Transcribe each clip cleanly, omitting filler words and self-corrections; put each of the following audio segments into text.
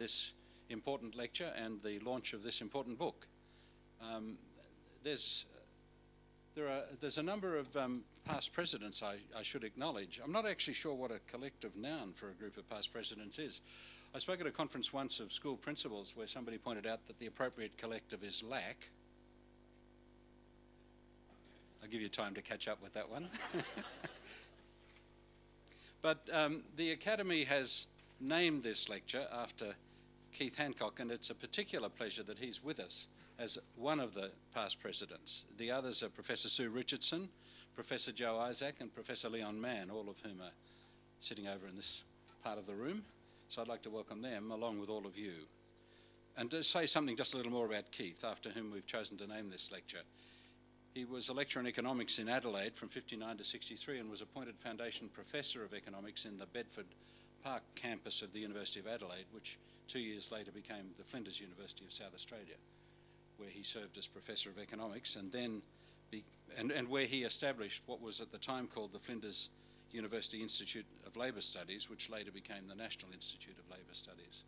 this important lecture and the launch of this important book. There's a number of past presidents I should acknowledge. I'm not actually sure what a collective noun for a group of past presidents is. I spoke at a conference once of school principals where somebody pointed out that the appropriate collective is LAC. I'll give you time to catch up with that one. But the Academy has named this lecture after Keith Hancock, and it's a particular pleasure that he's with us as one of the past presidents. The others are Professor Sue Richardson, Professor Joe Isaac, and Professor Leon Mann, all of whom are sitting over in this part of the room. So I'd like to welcome them along with all of you. And to say something just a little more about Keith, after whom we've chosen to name this lecture. He was a lecturer in economics in Adelaide from 59 to 63 and was appointed Foundation Professor of Economics in the Bedford Park campus of the University of Adelaide, which 2 years later became the Flinders University of South Australia, where he served as Professor of Economics and then and where he established what was at the time called the Flinders University Institute of Labour Studies, which later became the National Institute of Labour Studies.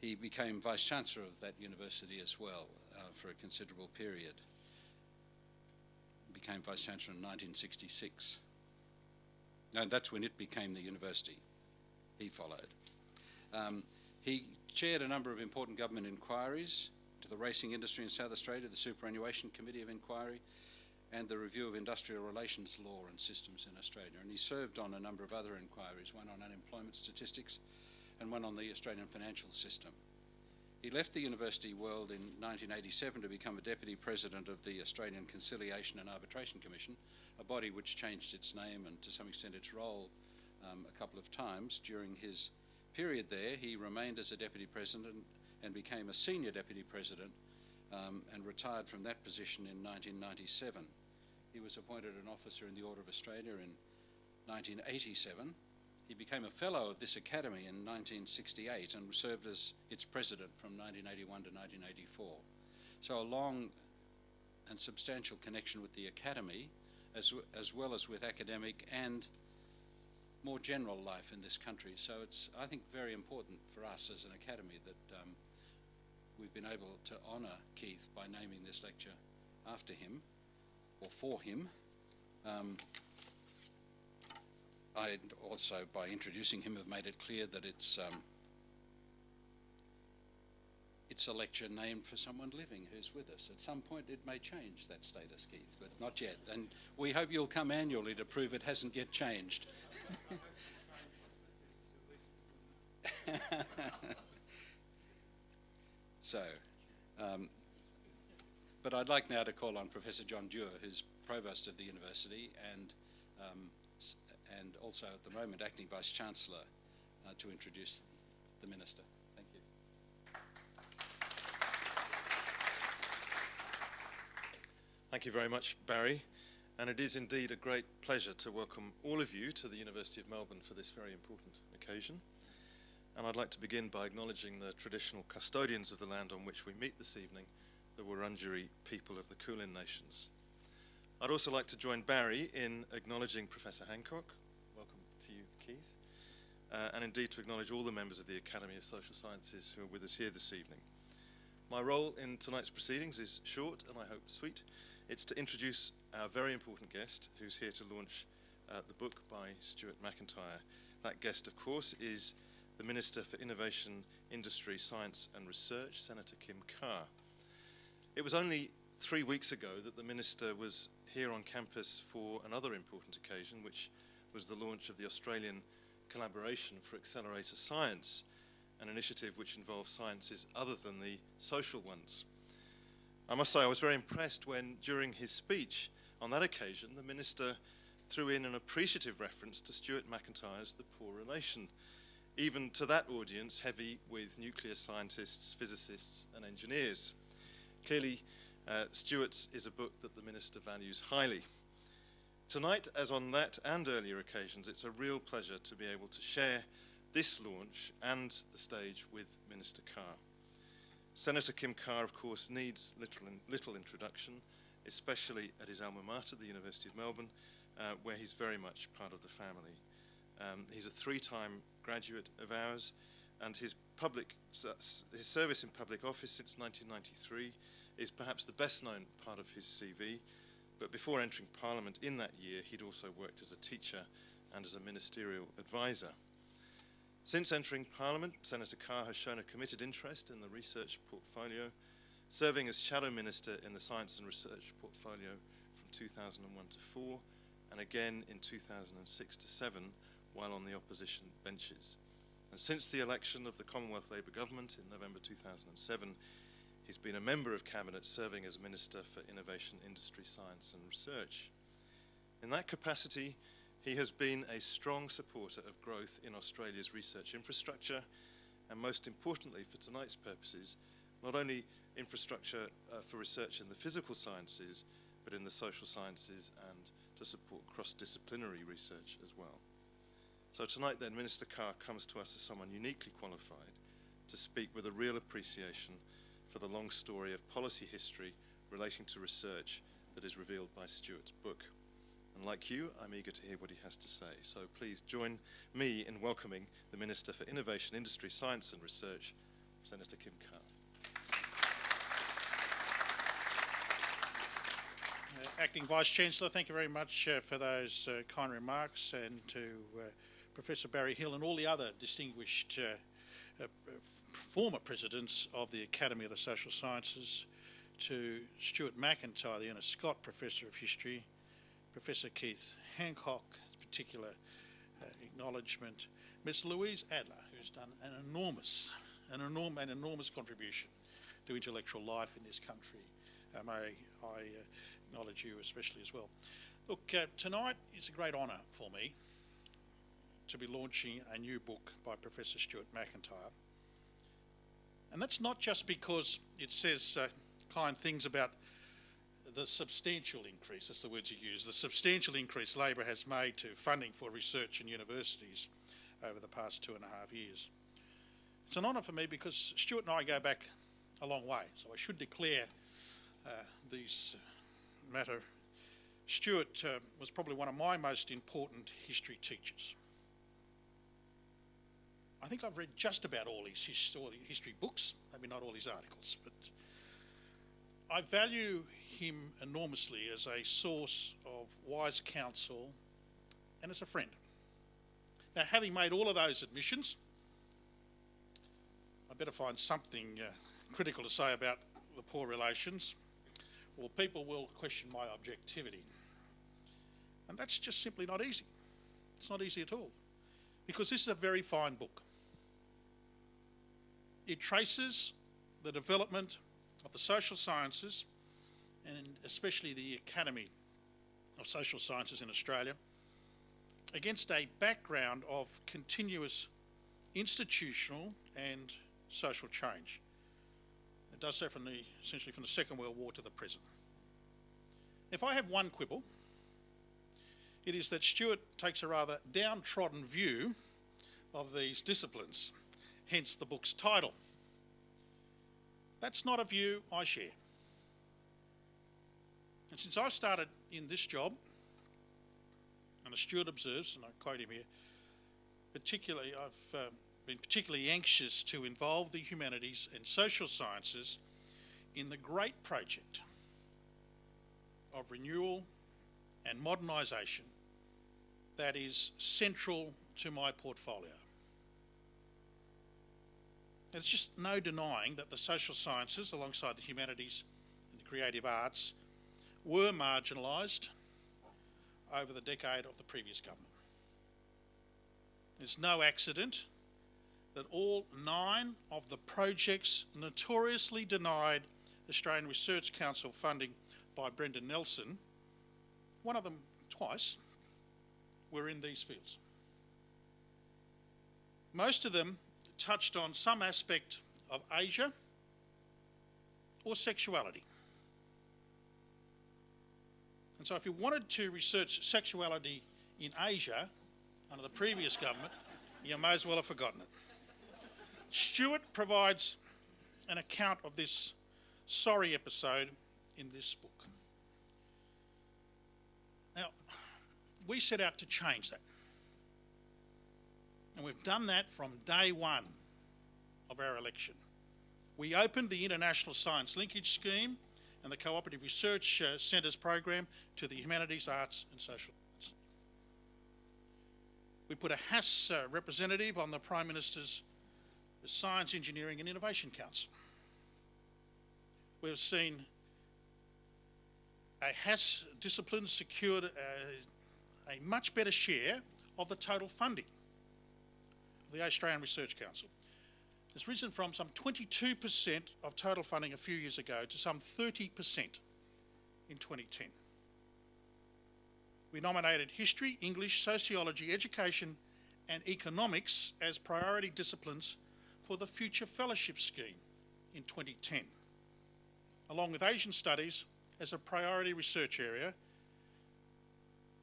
He became Vice-Chancellor of that university as well for a considerable period. Became Vice-Chancellor in 1966. No, that's when it became the university. He followed. He chaired a number of important government inquiries to the racing industry in South Australia, the Superannuation Committee of Inquiry, and the Review of Industrial Relations Law and Systems in Australia. And he served on a number of other inquiries, one on unemployment statistics and one on the Australian financial system. He left the university world in 1987 to become a Deputy President of the Australian Conciliation and Arbitration Commission, a body which changed its name and to some extent its role a couple of times. During his period there, he remained as a Deputy President and became a Senior Deputy President and retired from that position in 1997. He was appointed an officer in the Order of Australia in 1987. He became a Fellow of this Academy in 1968 and served as its President from 1981 to 1984. So a long and substantial connection with the Academy, as well as with academic and more general life in this country. So it's, I think, very important for us as an Academy that we've been able to honour Keith by naming this lecture after him, or for him. I also, by introducing him, have made it clear that it's a lecture named for someone living who's with us. At some point it may change that status, Keith, but not yet. And we hope you'll come annually to prove it hasn't yet changed. So, but I'd like now to call on Professor John Dewar, who's Provost of the University and also at the moment Acting Vice-Chancellor, to introduce the Minister. Thank you. Thank you very much, Barry. And it is indeed a great pleasure to welcome all of you to the University of Melbourne for this very important occasion. And I'd like to begin by acknowledging the traditional custodians of the land on which we meet this evening, the Wurundjeri people of the Kulin Nations. I'd also like to join Barry in acknowledging Professor Hancock. Welcome to you, Keith. And indeed to acknowledge all the members of the Academy of Social Sciences who are with us here this evening. My role in tonight's proceedings is short and I hope sweet. It's to introduce our very important guest who's here to launch the book by Stuart Macintyre. That guest, of course, is the Minister for Innovation, Industry, Science and Research, Senator Kim Carr. It was only 3 weeks ago that the Minister was here on campus for another important occasion, which was the launch of the Australian Collaboration for Accelerator Science, an initiative which involves sciences other than the social ones. I must say I was very impressed when, during his speech on that occasion, the Minister threw in an appreciative reference to Stuart Macintyre's The Poor Relation, even to that audience heavy with nuclear scientists, physicists and engineers. Clearly, Stuart's is a book that the Minister values highly. Tonight, as on that and earlier occasions, it's a real pleasure to be able to share this launch and the stage with Minister Carr. Senator Kim Carr, of course, needs little introduction, especially at his alma mater, the University of Melbourne, where he's very much part of the family. He's a 3-time graduate of ours, and his service in public office since 1993 is perhaps the best known part of his CV, but before entering Parliament in that year, he'd also worked as a teacher and as a ministerial advisor. Since entering Parliament, Senator Carr has shown a committed interest in the research portfolio, serving as Shadow Minister in the Science and Research portfolio from 2001 to 4, and again in 2006 to 7, while on the opposition benches. And since the election of the Commonwealth Labour Government in November 2007, he's been a member of Cabinet serving as Minister for Innovation, Industry, Science and Research. In that capacity, he has been a strong supporter of growth in Australia's research infrastructure, and most importantly for tonight's purposes, not only infrastructure for research in the physical sciences, but in the social sciences and to support cross-disciplinary research as well. So tonight then, Minister Carr comes to us as someone uniquely qualified to speak with a real appreciation for the long story of policy history relating to research that is revealed by Stuart's book. And like you, I'm eager to hear what he has to say. So please join me in welcoming the Minister for Innovation, Industry, Science and Research, Senator Kim Carr. Acting Vice-Chancellor, thank you very much for those kind remarks, and to Professor Barry Hill and all the other distinguished former presidents of the Academy of the Social Sciences, to Stuart Macintyre, the Ernest Scott Professor of History, Professor Keith Hancock, particular acknowledgement, Ms Louise Adler, who's done an enormous contribution to intellectual life in this country. May I acknowledge you especially as well. Look, tonight is a great honour for me to be launching a new book by Professor Stuart Macintyre. And that's not just because it says kind things about the substantial increase, that's the words you use, the substantial increase Labor has made to funding for research in universities over the past 2.5 years. It's an honour for me because Stuart and I go back a long way, so I should declare these matter. Stuart was probably one of my most important history teachers. I think I've read just about all his history books, maybe not all his articles, but I value him enormously as a source of wise counsel and as a friend. Now, having made all of those admissions, I better find something critical to say about the poor relations, or people will question my objectivity. And that's just simply not easy. It's not easy at all, because this is a very fine book. It traces the development of the social sciences, and especially the Academy of Social Sciences in Australia, against a background of continuous institutional and social change. It does so essentially from the Second World War to the present. If I have one quibble, it is that Stuart takes a rather downtrodden view of these disciplines, hence the book's title. That's not a view I share. And since I've started in this job, and as Stuart observes, and I quote him here, I've been particularly anxious to involve the humanities and social sciences in the great project of renewal and modernisation that is central to my portfolio. There's just no denying that the social sciences, alongside the humanities and the creative arts, were marginalised over the decade of the previous government. There's no accident that all 9 of the projects notoriously denied Australian Research Council funding by Brendan Nelson, one of them twice, were in these fields. Most of them touched on some aspect of Asia or sexuality. And so if you wanted to research sexuality in Asia under the previous government, you may as well have forgotten it. Stuart provides an account of this sorry episode in this book. Now, we set out to change that. And we've done that from day one of our election. We opened the International Science Linkage Scheme and the Cooperative Research Centres program to the humanities, arts and social science. We put a HASS representative on the Prime Minister's Science, Engineering and Innovation Council. We've seen a HASS discipline secured a much better share of the total funding of the Australian Research Council. It's risen from some 22% of total funding a few years ago to some 30% in 2010. We nominated history, English, sociology, education and economics as priority disciplines for the Future Fellowship Scheme in 2010, along with Asian Studies as a priority research area.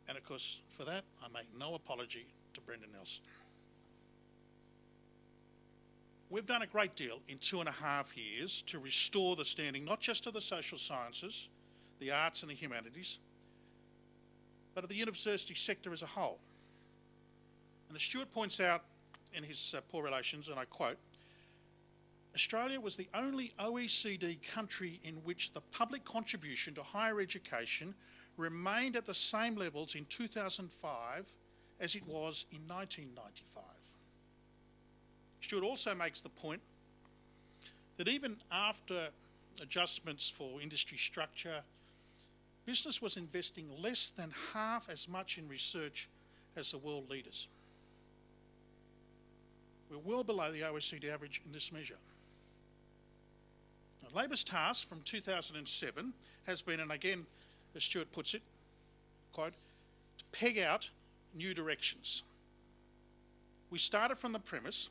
And of course, for that, I make no apology to Brendan Nelson. We've done a great deal in 2.5 years to restore the standing, not just of the social sciences, the arts and the humanities, but of the university sector as a whole. And as Stuart points out in his Poor Relations, and I quote, Australia was the only OECD country in which the public contribution to higher education remained at the same levels in 2005 as it was in 1995. Stuart also makes the point that even after adjustments for industry structure, business was investing less than half as much in research as the world leaders. We're well below the OECD average in this measure. Now, Labor's task from 2007 has been, and again, as Stuart puts it, quote, to peg out new directions. We started from the premise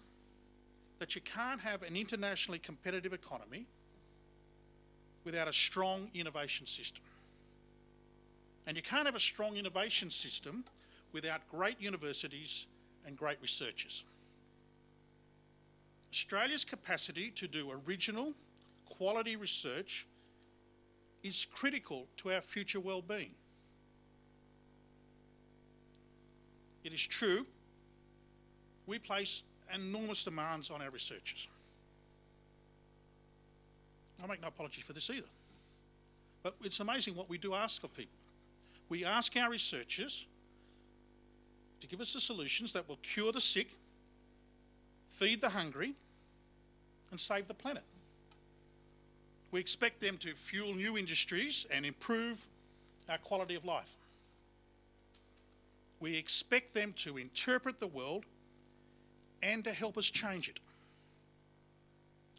that you can't have an internationally competitive economy without a strong innovation system. And you can't have a strong innovation system without great universities and great researchers. Australia's capacity to do original, quality research is critical to our future well-being. It is true, we place enormous demands on our researchers. I make no apology for this either. But it's amazing what we do ask of people. We ask our researchers to give us the solutions that will cure the sick, feed the hungry, and save the planet. We expect them to fuel new industries and improve our quality of life. We expect them to interpret the world and to help us change it.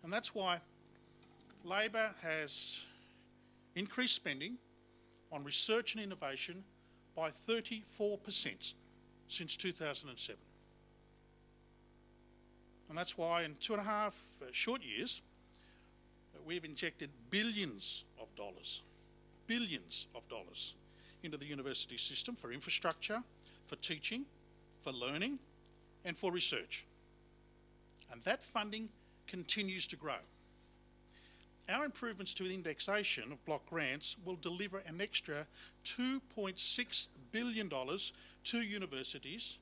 And that's why Labor has increased spending on research and innovation by 34% since 2007. And that's why in 2.5 short years, we've injected billions of dollars into the university system for infrastructure, for teaching, for learning, and for research. And that funding continues to grow. Our improvements to the indexation of block grants will deliver an extra $2.6 billion to universities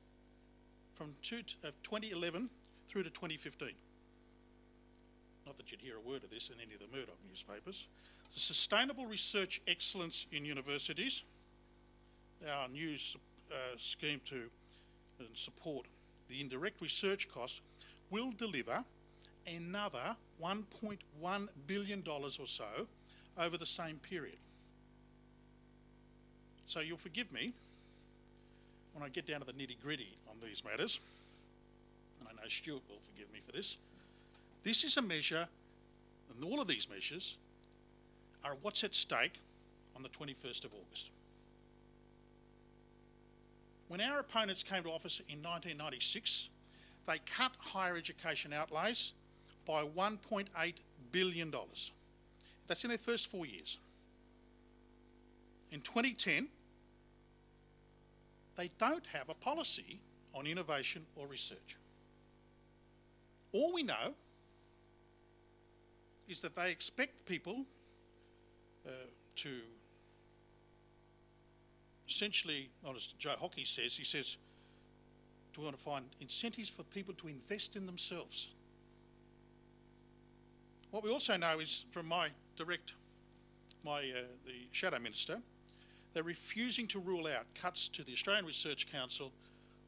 from 2011 through to 2015. Not that you'd hear a word of this in any of the Murdoch newspapers. The Sustainable Research Excellence in Universities, our new scheme to support the indirect research costs, will deliver another $1.1 billion or so over the same period. So you'll forgive me when I get down to the nitty-gritty on these matters, and I know Stuart will forgive me for this. This is a measure, and all of these measures are what's at stake on the 21st of August. When our opponents came to office in 1996, they cut higher education outlays by $1.8 billion. That's in their first 4 years. In 2010, they don't have a policy on innovation or research. All we know is that they expect people to essentially, well, as Joe Hockey says, he says, to want to find incentives for people to invest in themselves. What we also know is from the Shadow Minister, they're refusing to rule out cuts to the Australian Research Council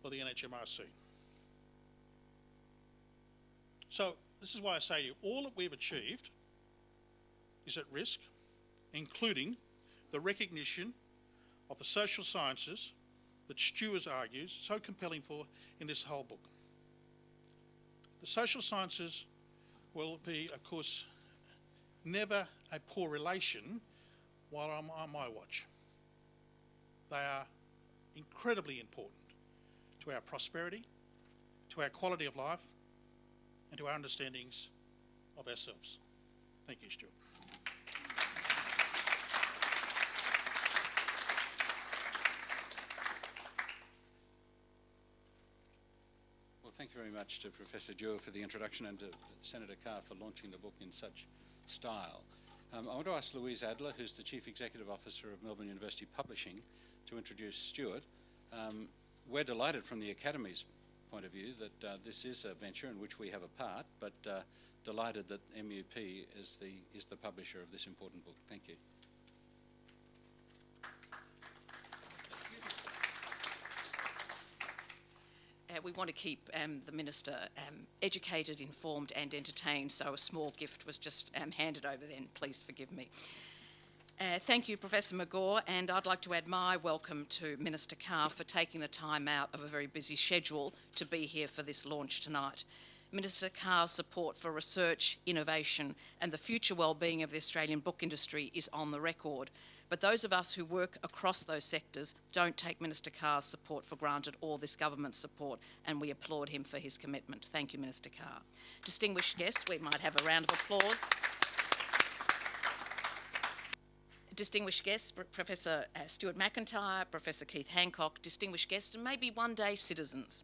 or the NHMRC. So this is why I say to you, all that we've achieved is at risk, including the recognition of the social sciences that Stuart argues so compelling for in this whole book. The social sciences will be, of course, never a poor relation while I'm on my watch. They are incredibly important to our prosperity, to our quality of life, and to our understandings of ourselves. Thank you, Stuart. Well, thank you very much to Professor Dewar for the introduction and to Senator Carr for launching the book in such style. I want to ask Louise Adler, who's the Chief Executive Officer of Melbourne University Publishing, to introduce Stuart. We're delighted from the Academy's point of view that this is a venture in which we have a part, but delighted that MUP is the publisher of this important book. Thank you. We want to keep the Minister educated, informed and entertained, so a small gift was just handed over then. Please forgive me. Thank you, Professor McGaw, and I'd like to add my welcome to Minister Carr for taking the time out of a very busy schedule to be here for this launch tonight. Minister Carr's support for research, innovation and the future well-being of the Australian book industry is on the record. But those of us who work across those sectors don't take Minister Carr's support for granted or this government's support, and we applaud him for his commitment. Thank you, Minister Carr. Distinguished guests, we might have a round of applause. Distinguished guests, Professor Stuart Macintyre, Professor Keith Hancock, distinguished guests, and maybe one day citizens.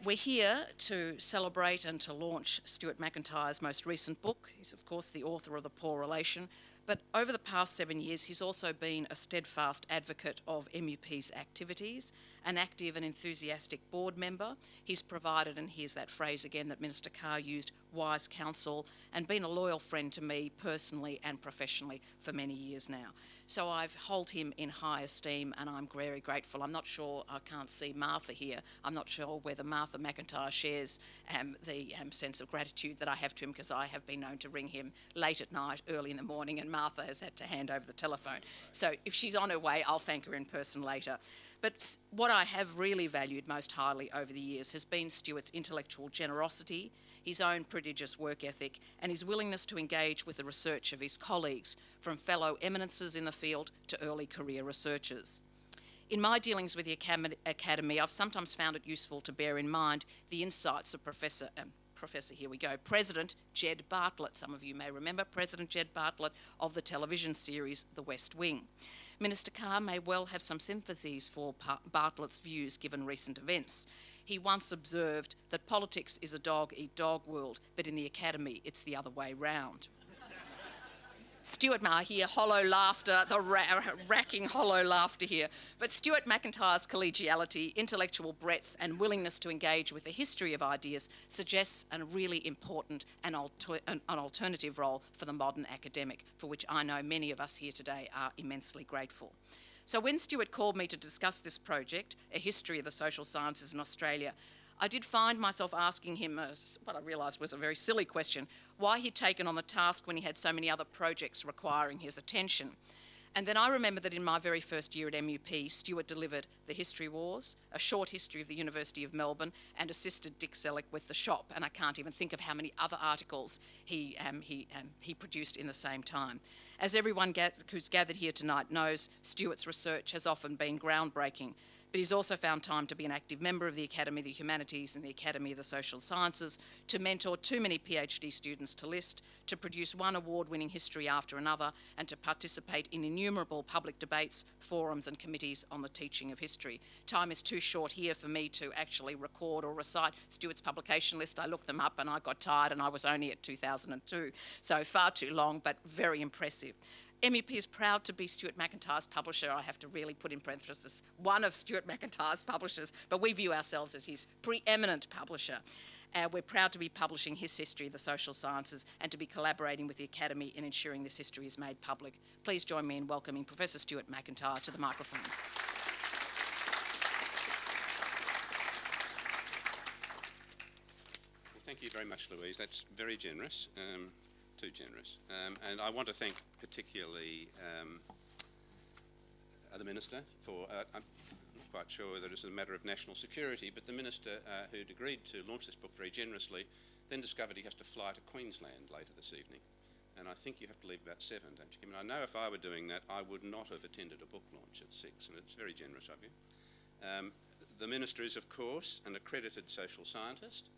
We're here to celebrate and to launch Stuart Macintyre's most recent book. He's, of course, the author of The Poor Relation, but over the past 7 years, he's also been a steadfast advocate of MUP's activities, an active and enthusiastic board member. He's provided, and here's that phrase again that Minister Carr used, wise counsel, and been a loyal friend to me personally and professionally for many years now. So I hold him in high esteem and I'm very grateful. I'm not sure, I can't see Martha here, I'm not sure whether Martha Macintyre shares the sense of gratitude that I have to him, because I have been known to ring him late at night, early in the morning, and Martha has had to hand over the telephone. So if she's on her way, I'll thank her in person later. But what I have really valued most highly over the years has been Stuart's intellectual generosity, his own prodigious work ethic, and his willingness to engage with the research of his colleagues, from fellow eminences in the field to early career researchers. In my dealings with the Academy, I've sometimes found it useful to bear in mind the insights of President Jed Bartlett. Some of you may remember President Jed Bartlett of the television series The West Wing. Minister Carr may well have some sympathies for Bartlett's views given recent events. He once observed that politics is a dog-eat-dog world, but in the Academy it's the other way round. Stuart here, hollow laughter, racking hollow laughter here. But Stuart Macintyre's collegiality, intellectual breadth and willingness to engage with the history of ideas suggests a really important and an alternative role for the modern academic, for which I know many of us here today are immensely grateful. So when Stuart called me to discuss this project, A History of the Social Sciences in Australia, I did find myself asking him what I realised was a very silly question, why he'd taken on the task when he had so many other projects requiring his attention. And then I remember that in my very first year at MUP, Stuart delivered The History Wars, A Short History of the University of Melbourne, and assisted Dick Selleck with The Shop, and I can't even think of how many other articles he produced in the same time. As everyone who's gathered here tonight knows, Stuart's research has often been groundbreaking, but he's also found time to be an active member of the Academy of the Humanities and the Academy of the Social Sciences, to mentor too many PhD students to list, to produce one award-winning history after another, and to participate in innumerable public debates, forums and committees on the teaching of history. Time is too short here for me to actually record or recite Stuart's publication list. I looked them up and I got tired, and I was only at 2002, so far too long, but very impressive. MEP is proud to be Stuart Macintyre's publisher. I have to really put in parenthesis, one of Stuart Macintyre's publishers, but we view ourselves as his preeminent publisher. We're proud to be publishing his history of the social sciences and to be collaborating with the Academy in ensuring this history is made public. Please join me in welcoming Professor Stuart Macintyre to the microphone. Well, thank you very much, Louise. That's very generous, too generous. And I want to thank particularly the Minister for, I'm not quite sure whether it's a matter of national security, but the Minister who'd agreed to launch this book very generously then discovered he has to fly to Queensland later this evening. And I think you have to leave about 7, don't you, Kim? And I know if I were doing that, I would not have attended a book launch at 6, and it's very generous of you. The Minister is, of course, an accredited social scientist,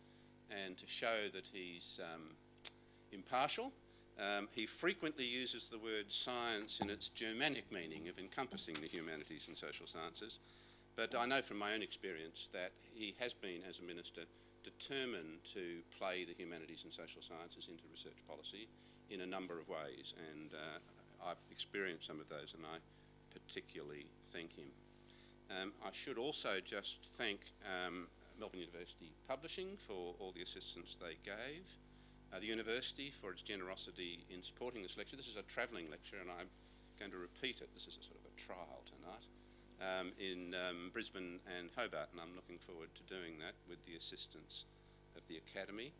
and to show that he's impartial, he frequently uses the word science in its Germanic meaning of encompassing the humanities and social sciences. But I know from my own experience that he has been, as a minister, determined to play the humanities and social sciences into research policy in a number of ways, and I've experienced some of those, and I particularly thank him. I should also just thank Melbourne University Publishing for all the assistance they gave, the university for its generosity in supporting this lecture. This is a travelling lecture, and I'm going to repeat it. This is a sort of a trial tonight in Brisbane and Hobart, and I'm looking forward to doing that with the assistance of the Academy.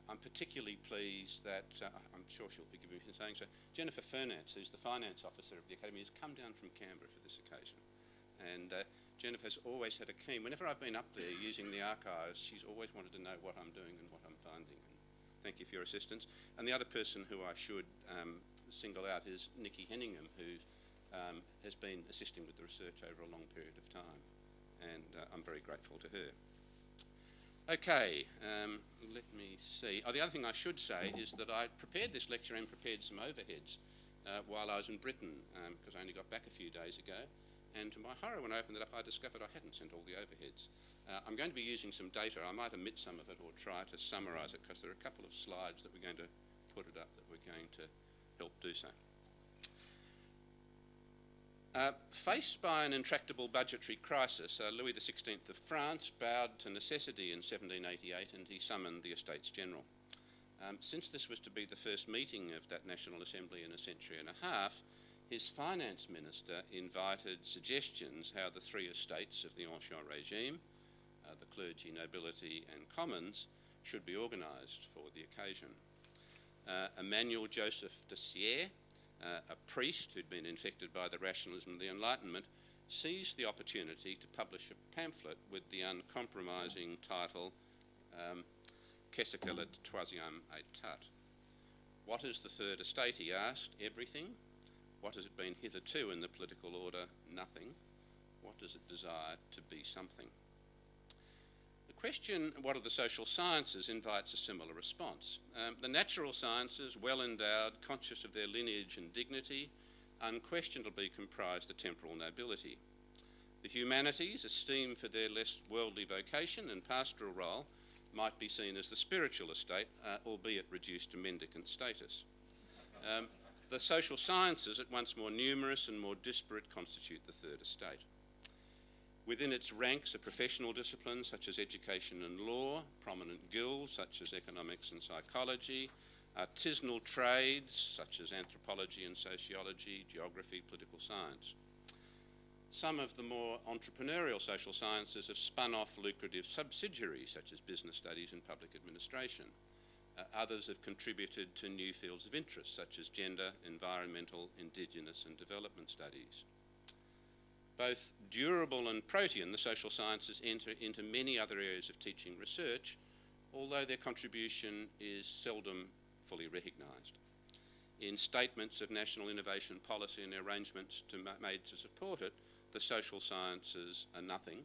I'm particularly pleased that, I'm sure she'll forgive me for saying so, Jennifer Furnance, who's the Finance Officer of the Academy, has come down from Canberra for this occasion. And Jennifer has always had a keen, whenever I've been up there using the archives, she's always wanted to know what I'm doing and what I'm finding. And thank you for your assistance. And the other person who I should single out is Nikki Henningham, who has been assisting with the research over a long period of time. And I'm very grateful to her. Okay, let me see. Oh, the other thing I should say is that I prepared this lecture and prepared some overheads while I was in Britain, because I only got back a few days ago. And to my horror, when I opened it up, I discovered I hadn't sent all the overheads. I'm going to be using some data. I might omit some of it or try to summarise it, because there are a couple of slides that we're going to put it up that we're going to help do so. Faced by an intractable budgetary crisis, Louis XVI of France bowed to necessity in 1788, and he summoned the Estates General. Since this was to be the first meeting of that National Assembly in a century and a half, his finance minister invited suggestions how the three estates of the ancien regime, the clergy, nobility and commons, should be organised for the occasion. Emmanuel Joseph de Sierre, a priest who'd been infected by the rationalism of the Enlightenment, seized the opportunity to publish a pamphlet with the uncompromising title Qu'est-ce que le troisième état? What is the third estate, he asked. Everything. What has it been hitherto in the political order? Nothing. What does it desire to be? Something. The question, what are the social sciences, invites a similar response. The natural sciences, well endowed, conscious of their lineage and dignity, unquestionably comprise the temporal nobility. The humanities, esteemed for their less worldly vocation and pastoral role, might be seen as the spiritual estate, albeit reduced to mendicant status. The social sciences, at once more numerous and more disparate, constitute the third estate. Within its ranks are professional disciplines such as education and law, prominent guilds such as economics and psychology, artisanal trades such as anthropology and sociology, geography, political science. Some of the more entrepreneurial social sciences have spun off lucrative subsidiaries such as business studies and public administration. Others have contributed to new fields of interest such as gender, environmental, indigenous and development studies. Both durable and protean, the social sciences enter into many other areas of teaching research, although their contribution is seldom fully recognised. In statements of national innovation policy and arrangements made to support it, the social sciences are nothing,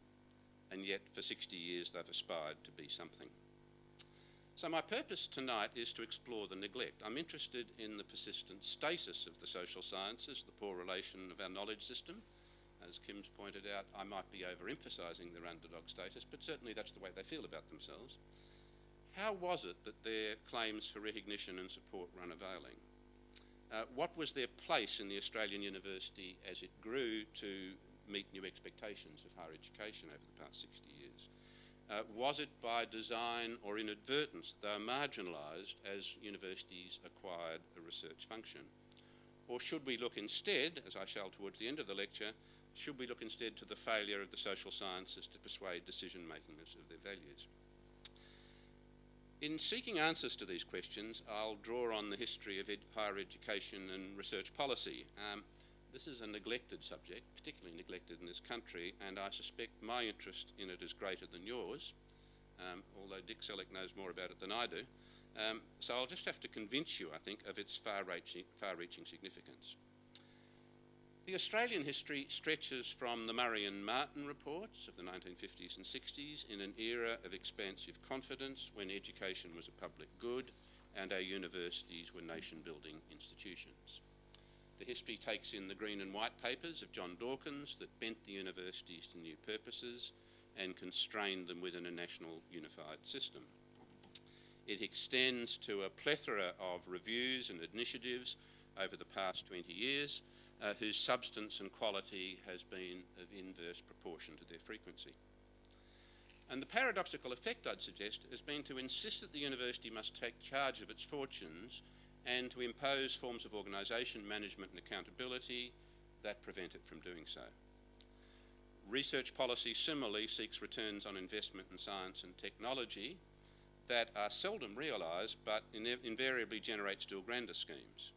and yet for 60 years they've aspired to be something. So my purpose tonight is to explore the neglect. I'm interested in the persistent status of the social sciences, the poor relation of our knowledge system. As Kim's pointed out, I might be overemphasising their underdog status, but certainly that's the way they feel about themselves. How was it that their claims for recognition and support were unavailing? what was their place in the Australian university as it grew to meet new expectations of higher education over the past 60 years? Was it by design or inadvertence they were marginalised as universities acquired a research function? Or should we look instead, as I shall towards the end of the lecture, should we look instead to the failure of the social sciences to persuade decision-making of their values? In seeking answers to these questions, I'll draw on the history of higher education and research policy. This is a neglected subject, particularly neglected in this country, and I suspect my interest in it is greater than yours, although Dick Selleck knows more about it than I do. So I'll just have to convince you, I think, of its far-reaching significance. The Australian history stretches from the Murray and Martin reports of the 1950s and 60s in an era of expansive confidence when education was a public good and our universities were nation-building institutions. The history takes in the green and white papers of John Dawkins that bent the universities to new purposes and constrained them within a national unified system. It extends to a plethora of reviews and initiatives over the past 20 years whose substance and quality has been of inverse proportion to their frequency. And the paradoxical effect, I'd suggest, has been to insist that the university must take charge of its fortunes and to impose forms of organisation, management and accountability that prevent it from doing so. Research policy similarly seeks returns on investment in science and technology that are seldom realised but invariably generate still grander schemes.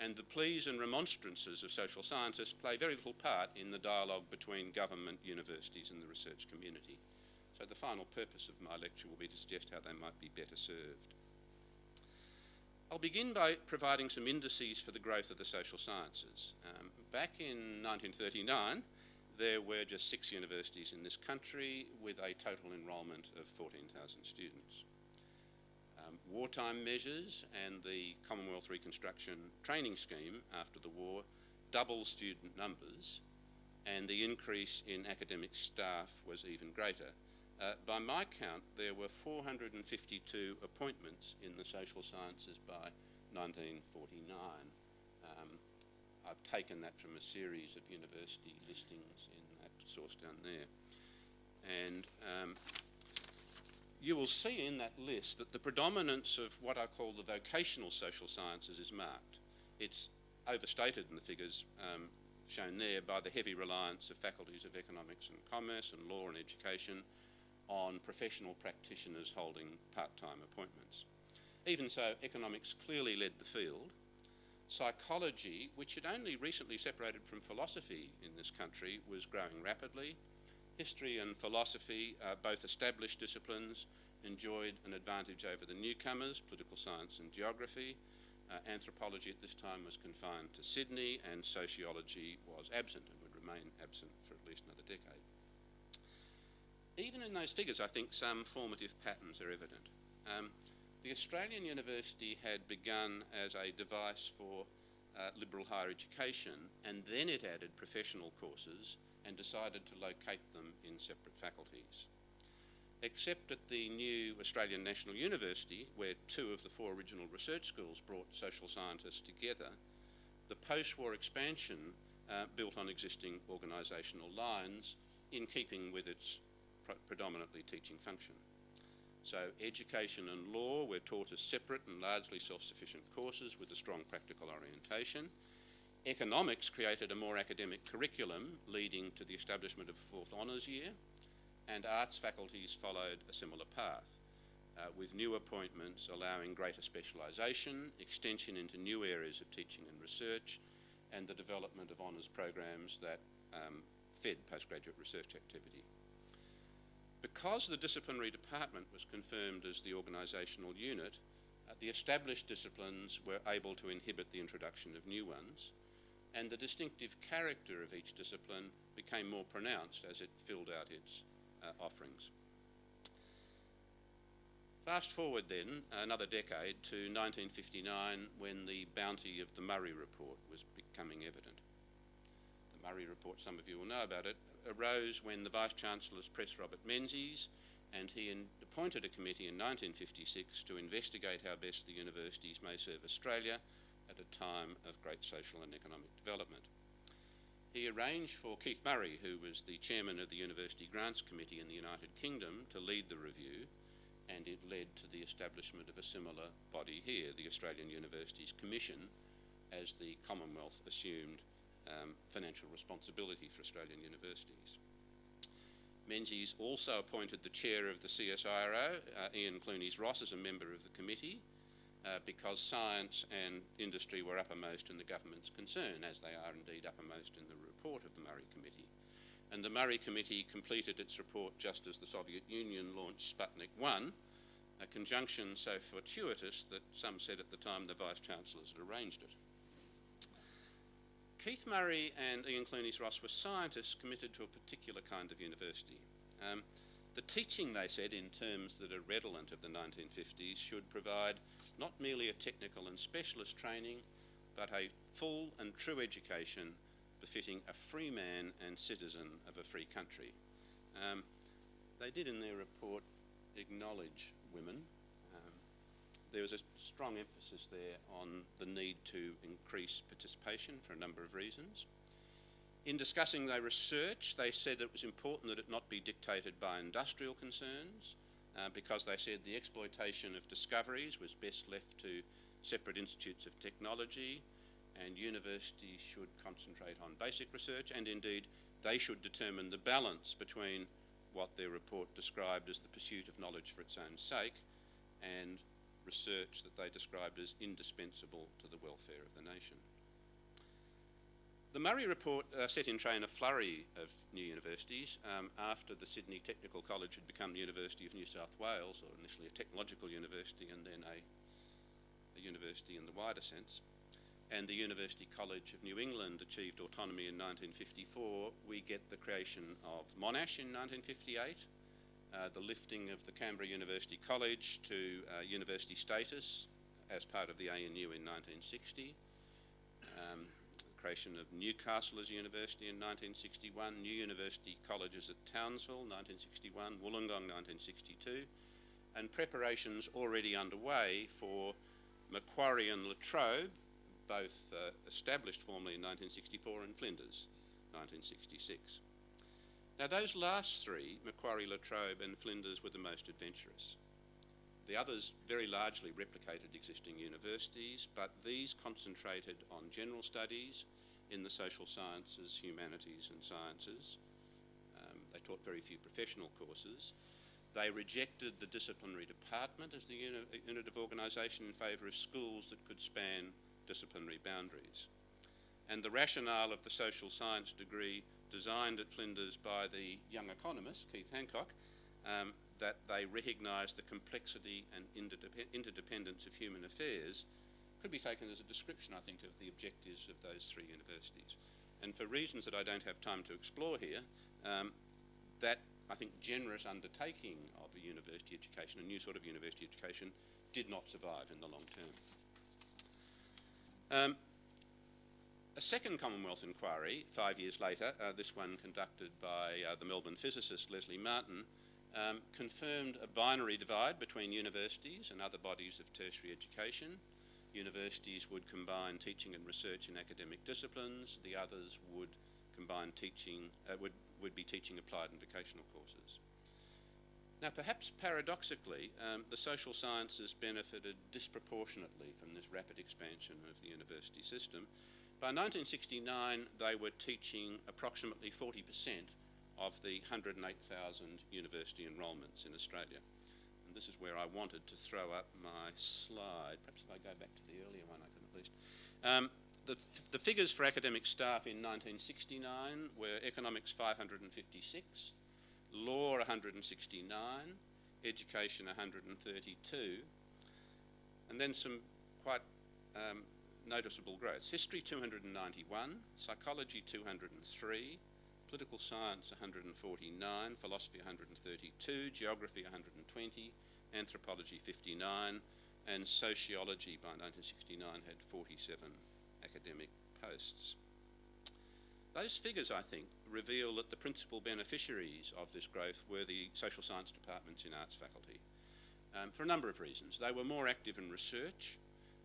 And the pleas and remonstrances of social scientists play very little part in the dialogue between government, universities and the research community. So the final purpose of my lecture will be to suggest how they might be better served. I'll begin by providing some indices for the growth of the social sciences. Back in 1939, there were just 6 universities in this country with a total enrolment of 14,000 students. Wartime measures and the Commonwealth Reconstruction Training Scheme after the war doubled student numbers, and the increase in academic staff was even greater. By my count, there were 452 appointments in the social sciences by 1949. I've taken that from a series of university listings in that source down there. And you will see in that list that the predominance of what I call the vocational social sciences is marked. It's overstated in the figures shown there by the heavy reliance of faculties of economics and commerce and law and education on professional practitioners holding part-time appointments. Even so, economics clearly led the field. Psychology, which had only recently separated from philosophy in this country, was growing rapidly. History and philosophy, both established disciplines, enjoyed an advantage over the newcomers, political science and geography. Anthropology at this time was confined to Sydney, and sociology was absent and would remain absent for at least another decade. Even in those figures, I think some formative patterns are evident. The Australian University had begun as a device for liberal higher education, and then it added professional courses and decided to locate them in separate faculties. Except at the new Australian National University, where 2 of the 4 original research schools brought social scientists together, the post-war expansion built on existing organisational lines in keeping with its predominantly teaching function. So education and law were taught as separate and largely self-sufficient courses with a strong practical orientation. Economics created a more academic curriculum, leading to the establishment of a 4th honours year, and arts faculties followed a similar path, with new appointments allowing greater specialisation, extension into new areas of teaching and research, and the development of honours programs that fed postgraduate research activity. Because the disciplinary department was confirmed as the organisational unit, the established disciplines were able to inhibit the introduction of new ones, and the distinctive character of each discipline became more pronounced as it filled out its offerings. Fast forward then another decade to 1959, when the bounty of the Murray Report was becoming evident. The Murray Report, some of you will know about it, arose when the Vice-Chancellors pressed Robert Menzies, and he appointed a committee in 1956 to investigate how best the universities may serve Australia at a time of great social and economic development. He arranged for Keith Murray, who was the chairman of the University Grants Committee in the United Kingdom, to lead the review, and it led to the establishment of a similar body here, the Australian Universities Commission, as the Commonwealth assumed financial responsibility for Australian universities. Menzies also appointed the chair of the CSIRO, Ian Clunies-Ross, as a member of the committee, because science and industry were uppermost in the government's concern, as they are indeed uppermost in the report of the Murray Committee. And the Murray Committee completed its report just as the Soviet Union launched Sputnik 1, a conjunction so fortuitous that some said at the time the Vice-Chancellors had arranged it. Keith Murray and Ian Clunies-Ross were scientists committed to a particular kind of university. The teaching, they said, in terms that are redolent of the 1950s, should provide not merely a technical and specialist training, but a full and true education befitting a free man and citizen of a free country. They did in their report acknowledge women. There was a strong emphasis there on the need to increase participation for a number of reasons. In discussing their research, they said it was important that it not be dictated by industrial concerns, because they said the exploitation of discoveries was best left to separate institutes of technology, and universities should concentrate on basic research, and indeed they should determine the balance between what their report described as the pursuit of knowledge for its own sake and research that they described as indispensable to the welfare of the nation. The Murray report set in train a flurry of new universities after the Sydney Technical College had become the University of New South Wales, or initially a technological university and then a university in the wider sense. And the University College of New England achieved autonomy in 1954. We get the creation of Monash in 1958, the lifting of the Canberra University College to university status as part of the ANU in 1960, creation of Newcastle as a university in 1961, new university colleges at Townsville 1961, Wollongong 1962, and preparations already underway for Macquarie and La Trobe, both established formally in 1964, and Flinders 1966. Now those last three, Macquarie, La Trobe and Flinders, were the most adventurous. The others very largely replicated existing universities, but these concentrated on general studies in the social sciences, humanities and sciences. They taught very few professional courses. They rejected the disciplinary department as the unit of organisation in favour of schools that could span disciplinary boundaries. And the rationale of the social science degree designed at Flinders by the young economist, Keith Hancock, that they recognised the complexity and interdependence of human affairs, could be taken as a description, I think, of the objectives of those three universities. And for reasons that I don't have time to explore here, that, I think, generous undertaking of a university education, a new sort of university education, did not survive in the long term. A second Commonwealth inquiry, 5 years later, this one conducted by the Melbourne physicist Leslie Martin, confirmed a binary divide between universities and other bodies of tertiary education. Universities would combine teaching and research in academic disciplines. The others would combine teaching, would be teaching applied and vocational courses. Now, perhaps paradoxically, the social sciences benefited disproportionately from this rapid expansion of the university system. By 1969, they were teaching approximately 40% of the 108,000 university enrolments in Australia. And this is where I wanted to throw up my slide. Perhaps if I go back to the earlier one, I can at least. The figures for academic staff in 1969 were economics 556, law 169, education 132, and then some quite noticeable growth. History 291, psychology 203, political science 149, philosophy 132, geography 120, anthropology 59, and sociology by 1969 had 47 academic posts. Those figures, I think, reveal that the principal beneficiaries of this growth were the social science departments in arts faculty, for a number of reasons. They were more active in research,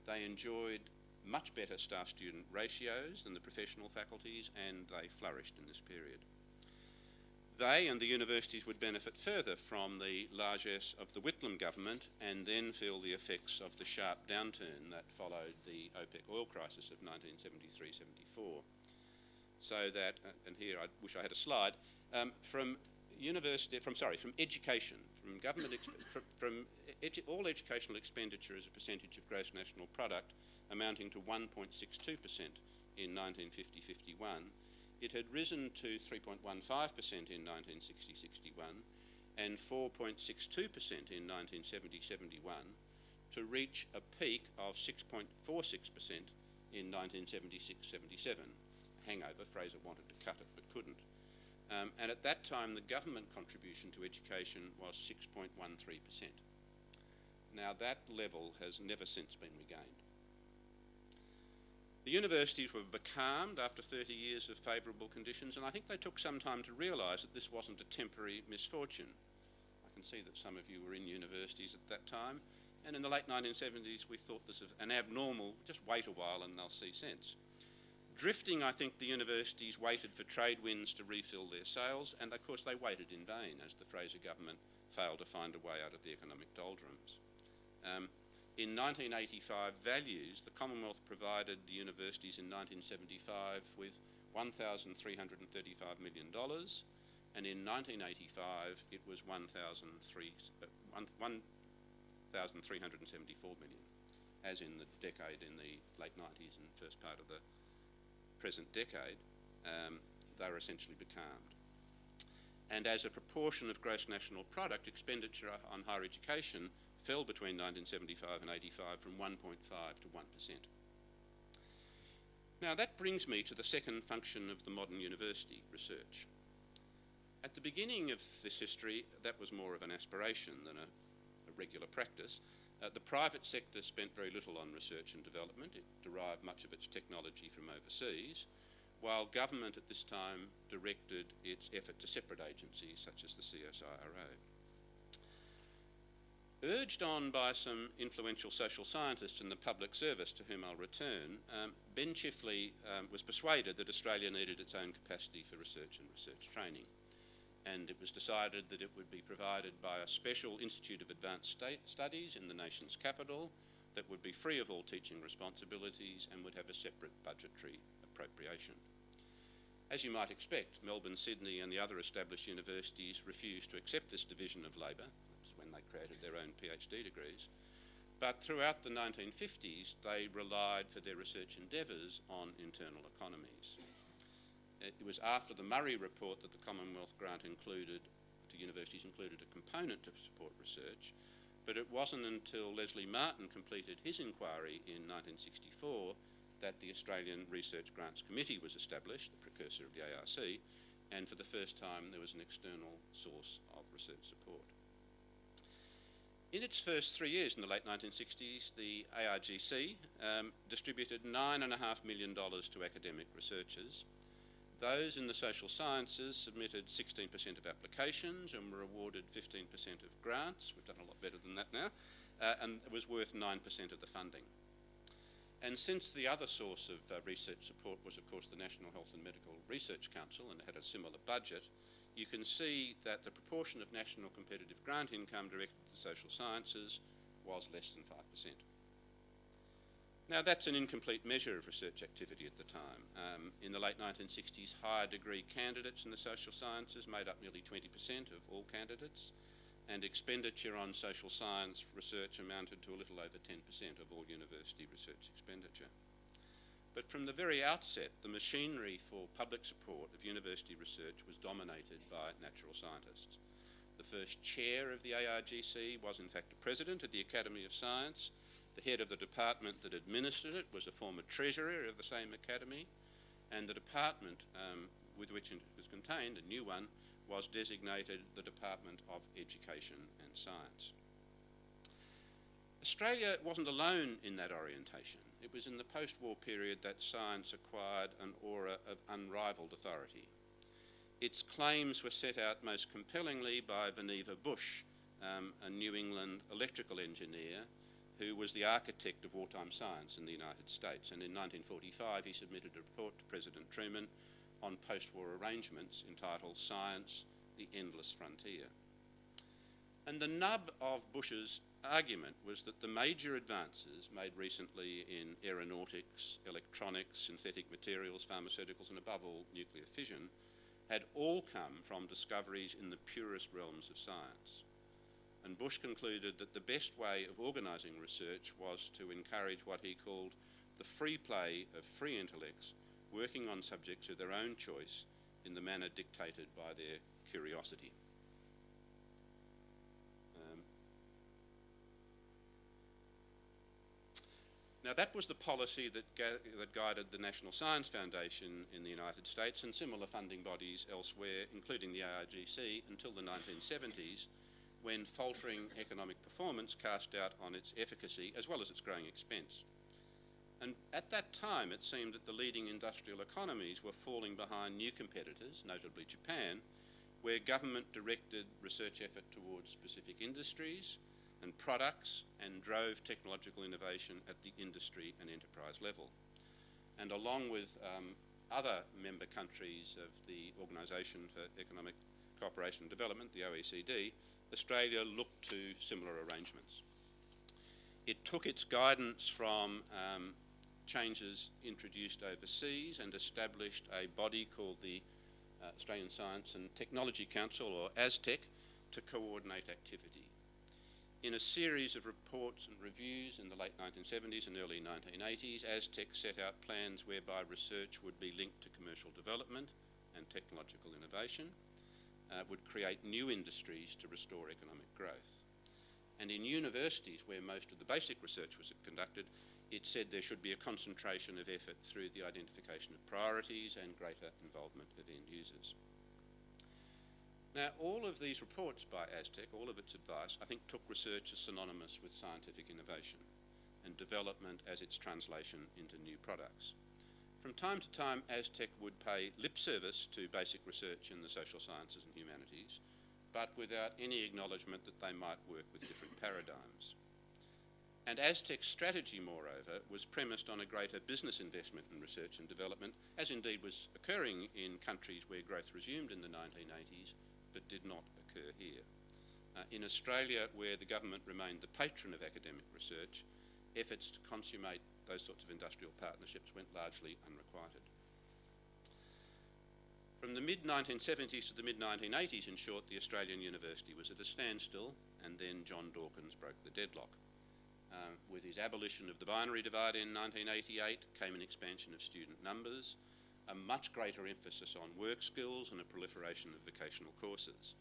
they enjoyed much better staff-student ratios than the professional faculties, and they flourished in this period. They and the universities would benefit further from the largesse of the Whitlam government and then feel the effects of the sharp downturn that followed the OPEC oil crisis of 1973-74. So that, and here I wish I had a slide, from education, from government, all educational expenditure as a percentage of gross national product amounting to 1.62% in 1950-51, it had risen to 3.15% in 1960-61 and 4.62% in 1970-71 to reach a peak of 6.46% in 1976-77. Hangover, Fraser wanted to cut it but couldn't. And at that time the government contribution to education was 6.13%. Now that level has never since been regained. The universities were becalmed after 30 years of favourable conditions, and I think they took some time to realise that this wasn't a temporary misfortune. I can see that some of you were in universities at that time, and in the late 1970s we thought this was an abnormal, just wait a while and they'll see sense. Drifting, I think the universities waited for trade winds to refill their sails, and of course they waited in vain as the Fraser government failed to find a way out of the economic doldrums. In 1985 values, the Commonwealth provided the universities in 1975 with $1,335 million, and in 1985 it was $1,374 million, as in the decade in the late 90s and first part of the present decade, they were essentially becalmed. And as a proportion of gross national product, expenditure on higher education fell between 1975 and 85 from 1.5 to 1%. Now that brings me to the second function of the modern university, research. At the beginning of this history, that was more of an aspiration than a regular practice. The private sector spent very little on research and development. It derived much of its technology from overseas, while government at this time directed its effort to separate agencies such as the CSIRO. Urged on by some influential social scientists in the public service, to whom I'll return, Ben Chifley was persuaded that Australia needed its own capacity for research and research training, and it was decided that it would be provided by a special Institute of Advanced Studies in the nation's capital that would be free of all teaching responsibilities and would have a separate budgetary appropriation. As you might expect, Melbourne, Sydney and the other established universities refused to accept this division of labour. When they created their own PhD degrees. But throughout the 1950s, they relied for their research endeavours on internal economies. It was after the Murray report that the Commonwealth grant to universities included a component to support research, but it wasn't until Leslie Martin completed his inquiry in 1964 that the Australian Research Grants Committee was established, the precursor of the ARC, and for the first time there was an external source of research support. In its first 3 years in the late 1960s, the ARGC distributed $9.5 million to academic researchers. Those in the social sciences submitted 16% of applications and were awarded 15% of grants. We've done a lot better than that now, and it was worth 9% of the funding. And since the other source of research support was, of course, the National Health and Medical Research Council, and it had a similar budget, you can see that the proportion of national competitive grant income directed to the social sciences was less than 5%. Now that's an incomplete measure of research activity at the time. In the late 1960s, higher degree candidates in the social sciences made up nearly 20% of all candidates, and expenditure on social science research amounted to a little over 10% of all university research expenditure. But from the very outset, the machinery for public support of university research was dominated by natural scientists. The first chair of the ARGC was in fact the president of the Academy of Science. The head of the department that administered it was a former treasurer of the same academy, and the department with which it was contained, a new one, was designated the Department of Education and Science. Australia wasn't alone in that orientation. It was in the post-war period that science acquired an aura of unrivalled authority. Its claims were set out most compellingly by Vannevar Bush, a New England electrical engineer who was the architect of wartime science in the United States. And in 1945 he submitted a report to President Truman on post-war arrangements entitled Science, the Endless Frontier. And the nub of Bush's argument was that the major advances made recently in aeronautics, electronics, synthetic materials, pharmaceuticals, and above all nuclear fission had all come from discoveries in the purest realms of science. And Bush concluded that the best way of organising research was to encourage what he called the free play of free intellects working on subjects of their own choice in the manner dictated by their curiosity. Now that was the policy that guided the National Science Foundation in the United States and similar funding bodies elsewhere, including the IRGC, until the 1970s, when faltering economic performance cast doubt on its efficacy as well as its growing expense. And at that time it seemed that the leading industrial economies were falling behind new competitors, notably Japan, where government directed research effort towards specific industries and products and drove technological innovation at the industry and enterprise level. And along with other member countries of the Organisation for Economic Cooperation and Development, the OECD, Australia looked to similar arrangements. It took its guidance from changes introduced overseas and established a body called the Australian Science and Technology Council, or ASTEC, to coordinate activity. In a series of reports and reviews in the late 1970s and early 1980s, ASTEC set out plans whereby research would be linked to commercial development and technological innovation, would create new industries to restore economic growth. And in universities where most of the basic research was conducted, it said there should be a concentration of effort through the identification of priorities and greater involvement of end users. Now, all of these reports by ASTEC, all of its advice, I think took research as synonymous with scientific innovation and development as its translation into new products. From time to time, ASTEC would pay lip service to basic research in the social sciences and humanities, but without any acknowledgement that they might work with different paradigms. And ASTEC's strategy, moreover, was premised on a greater business investment in research and development, as indeed was occurring in countries where growth resumed in the 1980s, but did not occur here. In Australia, where the government remained the patron of academic research, efforts to consummate those sorts of industrial partnerships went largely unrequited. From the mid-1970s to the mid-1980s, in short, the Australian university was at a standstill, and then John Dawkins broke the deadlock. With his abolition of the binary divide in 1988 came an expansion of student numbers, a much greater emphasis on work skills and a proliferation of vocational courses.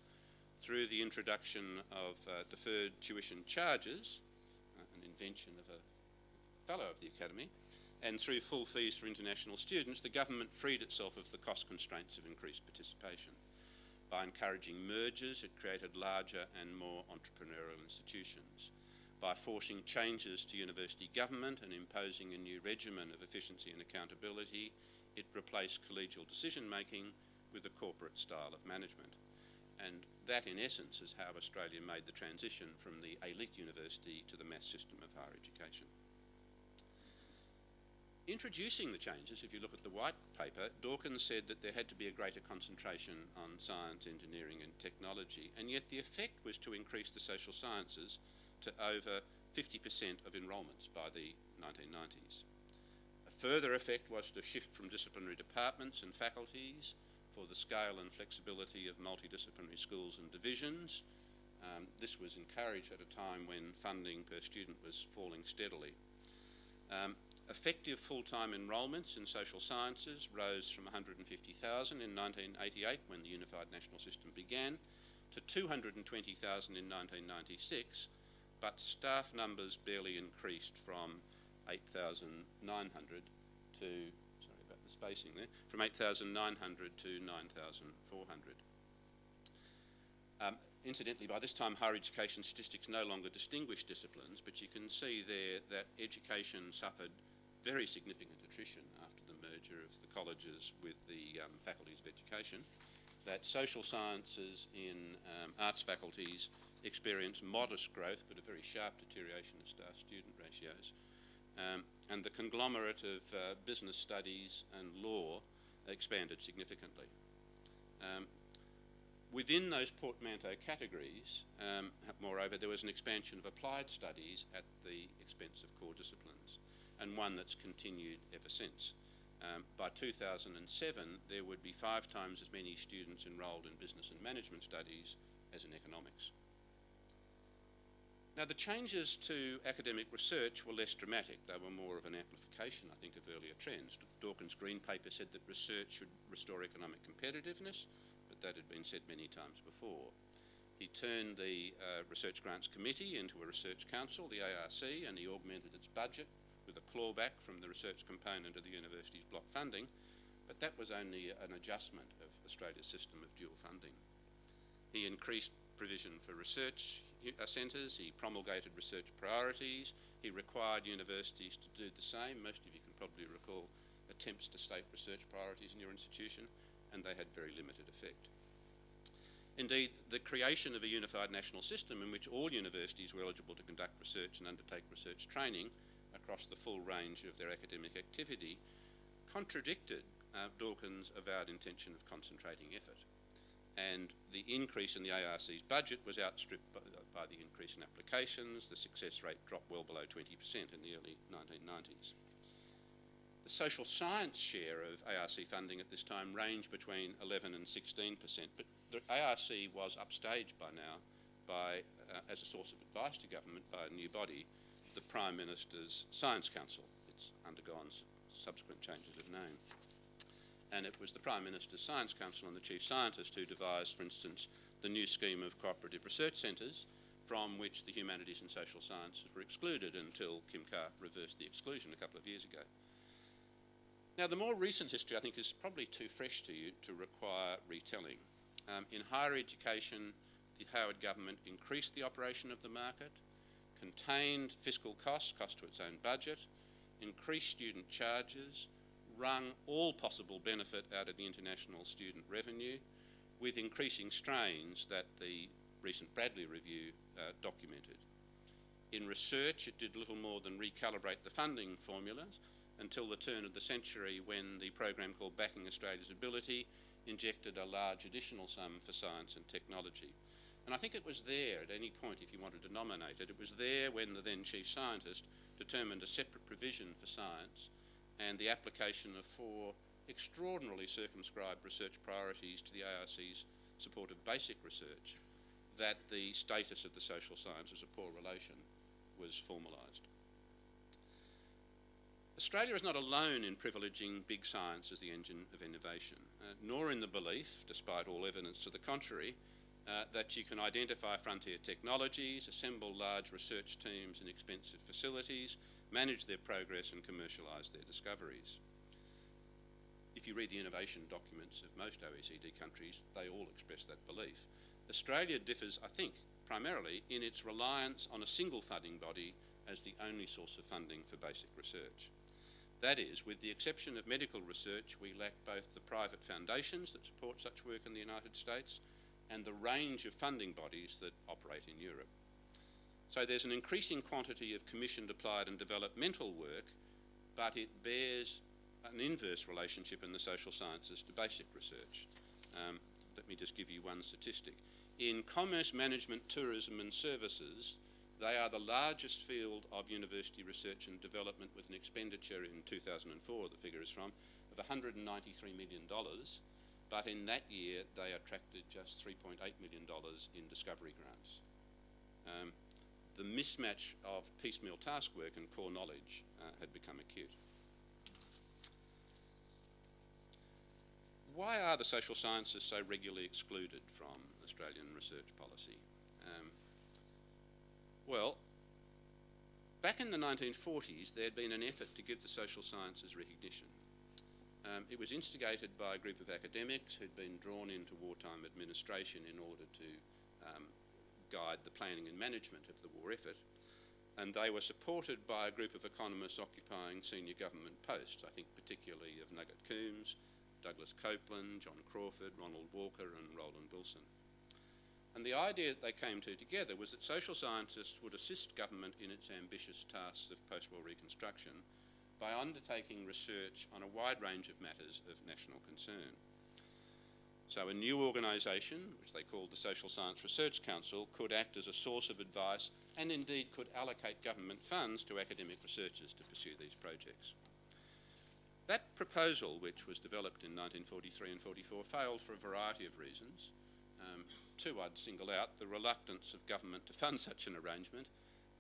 Through the introduction of deferred tuition charges, an invention of a fellow of the Academy, and through full fees for international students, the government freed itself of the cost constraints of increased participation. By encouraging mergers, it created larger and more entrepreneurial institutions. By forcing changes to university government and imposing a new regimen of efficiency and accountability, it replaced collegial decision-making with a corporate style of management. And that, in essence, is how Australia made the transition from the elite university to the mass system of higher education. Introducing the changes, if you look at the white paper, Dawkins said that there had to be a greater concentration on science, engineering and technology, and yet the effect was to increase the social sciences to over 50% of enrolments by the 1990s. A further effect was to shift from disciplinary departments and faculties for the scale and flexibility of multidisciplinary schools and divisions. This was encouraged at a time when funding per student was falling steadily. Effective full-time enrolments in social sciences rose from 150,000 in 1988 when the Unified National System began to 220,000 in 1996, but staff numbers barely increased from 8,900 to, sorry about the spacing there, from 8,900 to 9,400. Incidentally, by this time, higher education statistics no longer distinguish disciplines, but you can see there that education suffered very significant attrition after the merger of the colleges with the faculties of education. that social sciences in arts faculties experience modest growth but a very sharp deterioration of staff-student ratios. And the conglomerate of business studies and law expanded significantly. Within those portmanteau categories, moreover, there was an expansion of applied studies at the expense of core disciplines, and one that's continued ever since. By 2007, there would be 5 times as many students enrolled in business and management studies as in economics. Now, the changes to academic research were less dramatic. They were more of an amplification, I think, of earlier trends. Dawkins' Green Paper said that research should restore economic competitiveness, but that had been said many times before. He turned the Research Grants Committee into a research council, the ARC, and he augmented its budget with a clawback from the research component of the university's block funding, but that was only an adjustment of Australia's system of dual funding. He increased provision for research centres, he promulgated research priorities, he required universities to do the same. Most of you can probably recall attempts to state research priorities in your institution, and they had very limited effect. Indeed, the creation of a unified national system in which all universities were eligible to conduct research and undertake research training across the full range of their academic activity contradicted Dawkins' avowed intention of concentrating effort. And the increase in the ARC's budget was outstripped by the increase in applications. The success rate dropped well below 20% in the early 1990s. The social science share of ARC funding at this time ranged between 11 and 16%, but the ARC was upstaged by now by, as a source of advice to government by a new body, the Prime Minister's Science Council. It's undergone subsequent changes of name. And it was the Prime Minister's Science Council and the Chief Scientist who devised, for instance, the new scheme of cooperative research centres, from which the humanities and social sciences were excluded until Kim Carr reversed the exclusion a couple of years ago. Now, the more recent history, I think, is probably too fresh to you to require retelling. In higher education, the Howard government increased the operation of the market, contained fiscal costs, cost to its own budget, increased student charges, wrung all possible benefit out of the international student revenue, with increasing strains that the recent Bradley Review documented. In research, it did little more than recalibrate the funding formulas until the turn of the century, when the program called Backing Australia's Ability injected a large additional sum for science and technology. And I think it was there at any point, if you wanted to nominate it, it was there when the then Chief Scientist determined a separate provision for science and the application of 4 extraordinarily circumscribed research priorities to the ARC's support of basic research, that the status of the social science as a poor relation was formalised. Australia is not alone in privileging big science as the engine of innovation, nor in the belief, despite all evidence to the contrary, that you can identify frontier technologies, assemble large research teams in expensive facilities, manage their progress and commercialise their discoveries. If you read the innovation documents of most OECD countries, they all express that belief. Australia differs, I think, primarily in its reliance on a single funding body as the only source of funding for basic research. That is, with the exception of medical research, we lack both the private foundations that support such work in the United States and the range of funding bodies that operate in Europe. So there's an increasing quantity of commissioned, applied and developmental work, but it bears an inverse relationship in the social sciences to basic research. Let me just give you one statistic. In commerce, management, tourism and services, they are the largest field of university research and development, with an expenditure in 2004, the figure is from, of $193 million, but in that year they attracted just $3.8 million in discovery grants. The mismatch of piecemeal task work and core knowledge had become acute. Why are the social sciences so regularly excluded from Australian research policy? Well, back in the 1940s, there had been an effort to give the social sciences recognition. It was instigated by a group of academics who'd been drawn into wartime administration in order to guide the planning and management of the war effort, and they were supported by a group of economists occupying senior government posts, I think particularly of Nugget Coombs, Douglas Copeland, John Crawford, Ronald Walker and Roland Wilson. And the idea that they came to together was that social scientists would assist government in its ambitious tasks of post-war reconstruction by undertaking research on a wide range of matters of national concern. So a new organisation, which they called the Social Science Research Council, could act as a source of advice and indeed could allocate government funds to academic researchers to pursue these projects. That proposal, which was developed in 1943 and 44, failed for a variety of reasons. Two I'd single out: the reluctance of government to fund such an arrangement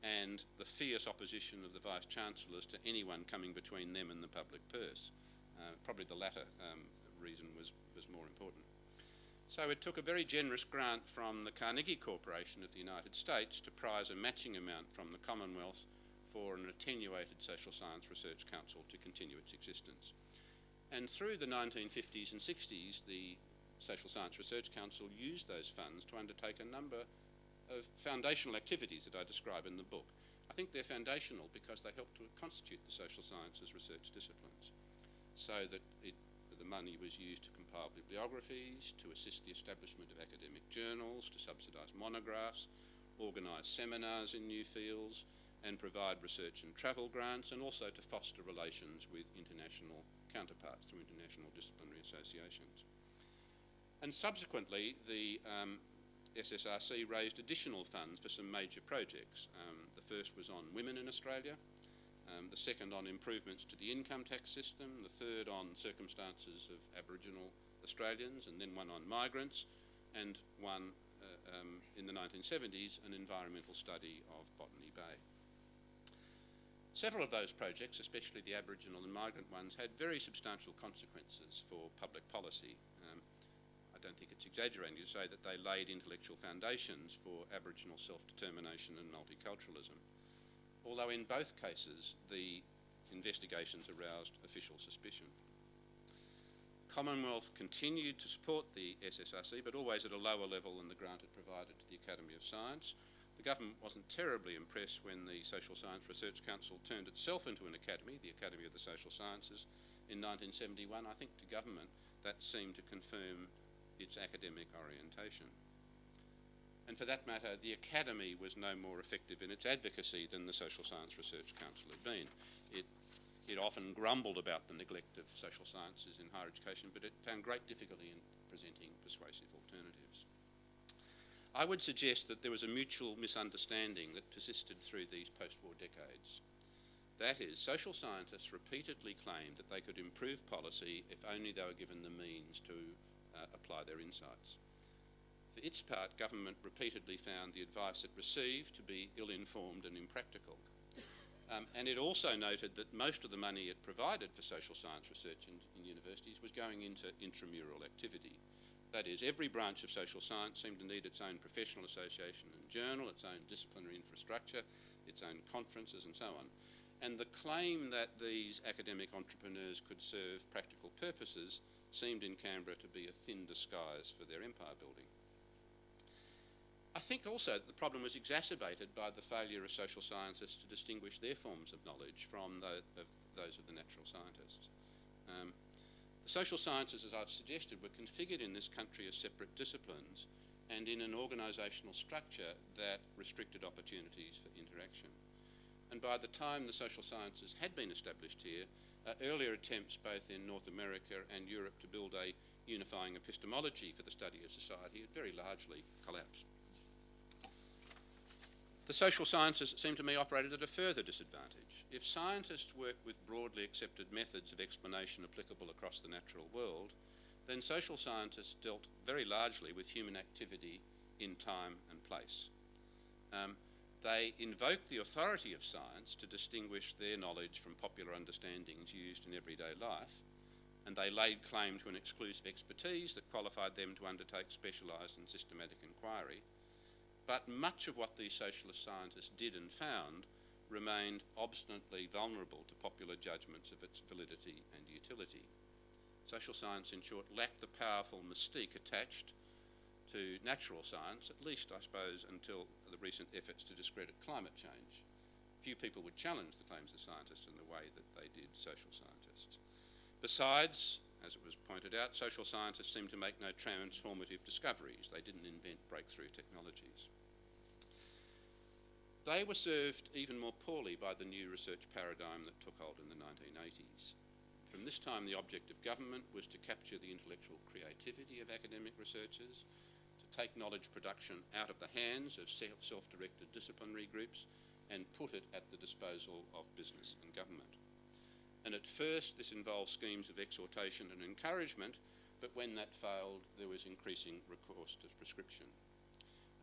and the fierce opposition of the Vice-Chancellors to anyone coming between them and the public purse. Probably the latter reason was more important. So it took a very generous grant from the Carnegie Corporation of the United States to prize a matching amount from the Commonwealth for an attenuated Social Science Research Council to continue its existence. And through the 1950s and 60s, the Social Science Research Council used those funds to undertake a number of foundational activities that I describe in the book. I think they're foundational because they help to constitute the social sciences research disciplines, so that the money was used to compile bibliographies, to assist the establishment of academic journals, to subsidise monographs, organise seminars in new fields, and provide research and travel grants, and also to foster relations with international counterparts through international disciplinary associations. And subsequently, the SSRC raised additional funds for some major projects. The first was on women in Australia, the second on improvements to the income tax system, the third on circumstances of Aboriginal Australians, and then one on migrants, and one in the 1970s, an environmental study of Botany Bay. Several of those projects, especially the Aboriginal and migrant ones, had very substantial consequences for public policy. I don't think it's exaggerating to say that they laid intellectual foundations for Aboriginal self-determination and multiculturalism, although in both cases the investigations aroused official suspicion. Commonwealth continued to support the SSRC, but always at a lower level than the grant it provided to the Academy of Science. The government wasn't terribly impressed when the Social Science Research Council turned itself into an academy, the Academy of the Social Sciences, in 1971. I think to government that seemed to confirm its academic orientation. And for that matter, the Academy was no more effective in its advocacy than the Social Science Research Council had been. It often grumbled about the neglect of social sciences in higher education, but it found great difficulty in presenting persuasive alternatives. I would suggest that there was a mutual misunderstanding that persisted through these post-war decades. That is, social scientists repeatedly claimed that they could improve policy if only they were given the means to apply their insights. For its part, government repeatedly found the advice it received to be ill-informed and impractical. And it also noted that most of the money it provided for social science research in universities was going into intramural activity. That is, every branch of social science seemed to need its own professional association and journal, its own disciplinary infrastructure, its own conferences and so on. And the claim that these academic entrepreneurs could serve practical purposes seemed in Canberra to be a thin disguise for their empire building. I think also that the problem was exacerbated by the failure of social scientists to distinguish their forms of knowledge from those of the natural scientists. The social sciences, as I've suggested, were configured in this country as separate disciplines and in an organisational structure that restricted opportunities for interaction. And by the time the social sciences had been established here, earlier attempts both in North America and Europe to build a unifying epistemology for the study of society had very largely collapsed. The social sciences, it seemed to me, operated at a further disadvantage. If scientists work with broadly accepted methods of explanation applicable across the natural world, then social scientists dealt very largely with human activity in time and place. They invoked the authority of science to distinguish their knowledge from popular understandings used in everyday life, and they laid claim to an exclusive expertise that qualified them to undertake specialised and systematic inquiry. But much of what these socialist scientists did and found remained obstinately vulnerable to popular judgments of its validity and utility. Social science, in short, lacked the powerful mystique attached to natural science, at least, I suppose, until the recent efforts to discredit climate change. Few people would challenge the claims of scientists in the way that they did social scientists. Besides, As it was pointed out, social scientists seem to make no transformative discoveries. They didn't invent breakthrough technologies. They were served even more poorly by the new research paradigm that took hold in the 1980s. From this time, the object of government was to capture the intellectual creativity of academic researchers, to take knowledge production out of the hands of self-directed disciplinary groups and put it at the disposal of business and government. And at first, this involved schemes of exhortation and encouragement, but when that failed, there was increasing recourse to prescription.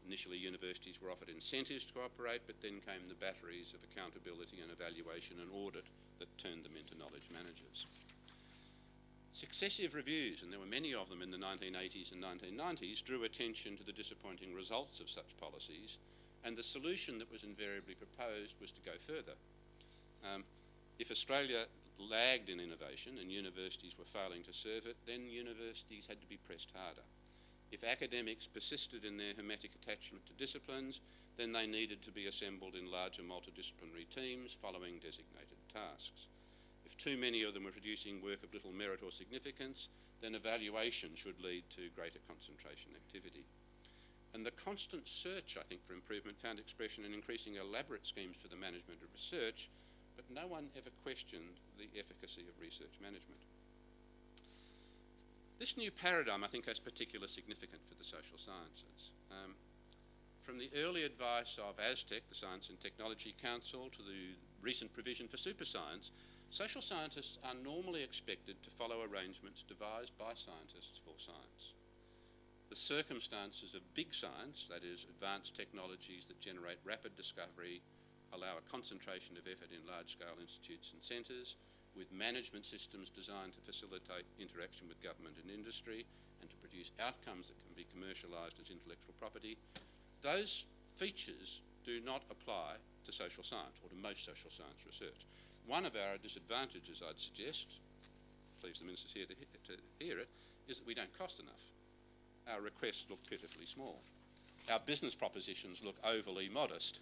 Initially, universities were offered incentives to cooperate, but then came the batteries of accountability and evaluation and audit that turned them into knowledge managers. Successive reviews, and there were many of them in the 1980s and 1990s, drew attention to the disappointing results of such policies, and the solution that was invariably proposed was to go further. If Australia lagged in innovation and universities were failing to serve it, then universities had to be pressed harder. If academics persisted in their hermetic attachment to disciplines, then they needed to be assembled in larger multidisciplinary teams following designated tasks. If too many of them were producing work of little merit or significance, then evaluation should lead to greater concentration activity. And the constant search, I think, for improvement found expression in increasing elaborate schemes for the management of research, but no one ever questioned the efficacy of research management. This new paradigm, I think, has particular significance for the social sciences. From the early advice of ASTEC, the Science and Technology Council, to the recent provision for super science, social scientists are normally expected to follow arrangements devised by scientists for science. The circumstances of big science, that is, advanced technologies that generate rapid discovery, allow a concentration of effort in large-scale institutes and centres, with management systems designed to facilitate interaction with government and industry and to produce outcomes that can be commercialised as intellectual property. Those features do not apply to social science or to most social science research. One of our disadvantages, I'd suggest, please the ministers here to hear it, is that we don't cost enough. Our requests look pitifully small. Our business propositions look overly modest.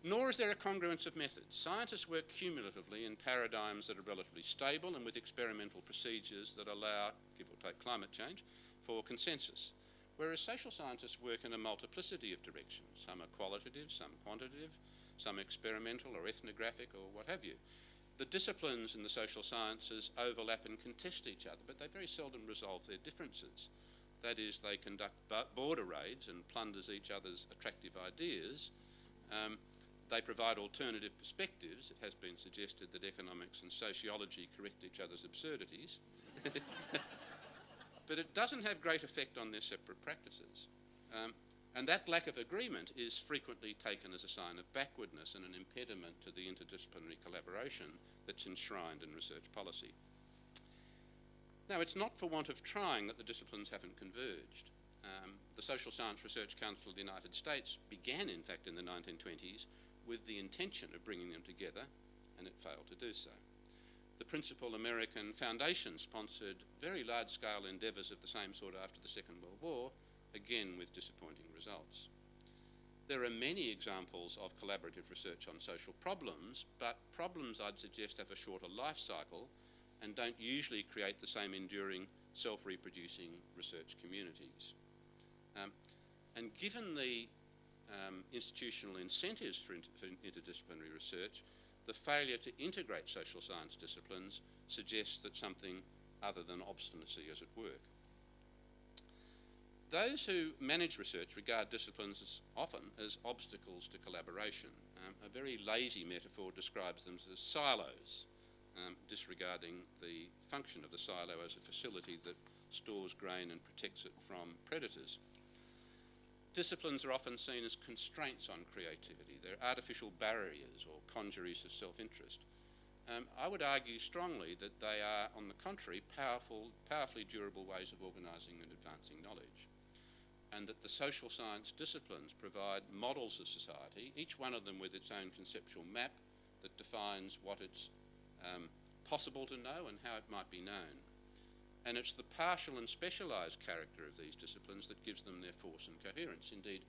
Nor is there a congruence of methods. Scientists work cumulatively in paradigms that are relatively stable and with experimental procedures that allow, give or take climate change, for consensus. Whereas social scientists work in a multiplicity of directions. Some are qualitative, some quantitative, some experimental or ethnographic or what have you. The disciplines in the social sciences overlap and contest each other, but they very seldom resolve their differences. That is, they conduct border raids and plunders each other's attractive ideas. They provide alternative perspectives. It has been suggested that economics and sociology correct each other's absurdities. But it doesn't have great effect on their separate practices. And that lack of agreement is frequently taken as a sign of backwardness and an impediment to the interdisciplinary collaboration that's enshrined in research policy. Now, it's not for want of trying that the disciplines haven't converged. The Social Science Research Council of the United States began, in fact, in the 1920s with the intention of bringing them together, and it failed to do so. The principal American foundation sponsored very large-scale endeavours of the same sort after the Second World War, again with disappointing results. There are many examples of collaborative research on social problems, but problems, I'd suggest, have a shorter life cycle and don't usually create the same enduring self-reproducing research communities. And given the institutional incentives for interdisciplinary research, the failure to integrate social science disciplines suggests that something other than obstinacy is at work. Those who manage research regard disciplines often as obstacles to collaboration. A very lazy metaphor describes them as silos, disregarding the function of the silo as a facility that stores grain and protects it from predators. Disciplines are often seen as constraints on creativity. They're artificial barriers or congeries of self-interest. I would argue strongly that they are, on the contrary, powerfully durable ways of organising and advancing knowledge, and that the social science disciplines provide models of society, each one of them with its own conceptual map that defines what it's possible to know and how it might be known. And it's the partial and specialised character of these disciplines that gives them their force and coherence, indeed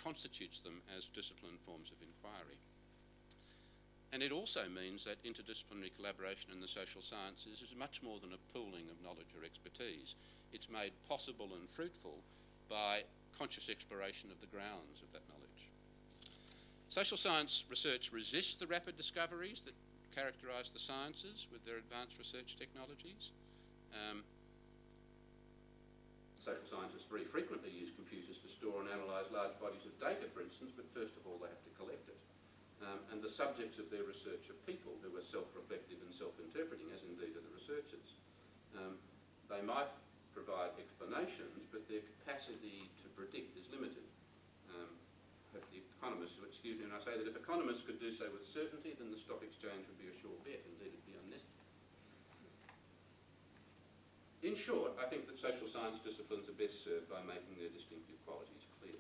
constitutes them as disciplined forms of inquiry. And it also means that interdisciplinary collaboration in the social sciences is much more than a pooling of knowledge or expertise. It's made possible and fruitful by conscious exploration of the grounds of that knowledge. Social science research resists the rapid discoveries that characterise the sciences with their advanced research technologies. Social scientists very frequently use computers to store and analyse large bodies of data, for instance, but first of all they have to collect it. And the subjects of their research are people who are self-reflective and self-interpreting, as indeed are the researchers. They might provide explanations, but their capacity to predict is limited. Hope the economists will excuse me when I say that if economists could do so with certainty, then the stock exchange would be a sure bet, indeed it'd be unnecessary. In short, I think that social science disciplines are best served by making their distinctive qualities clear.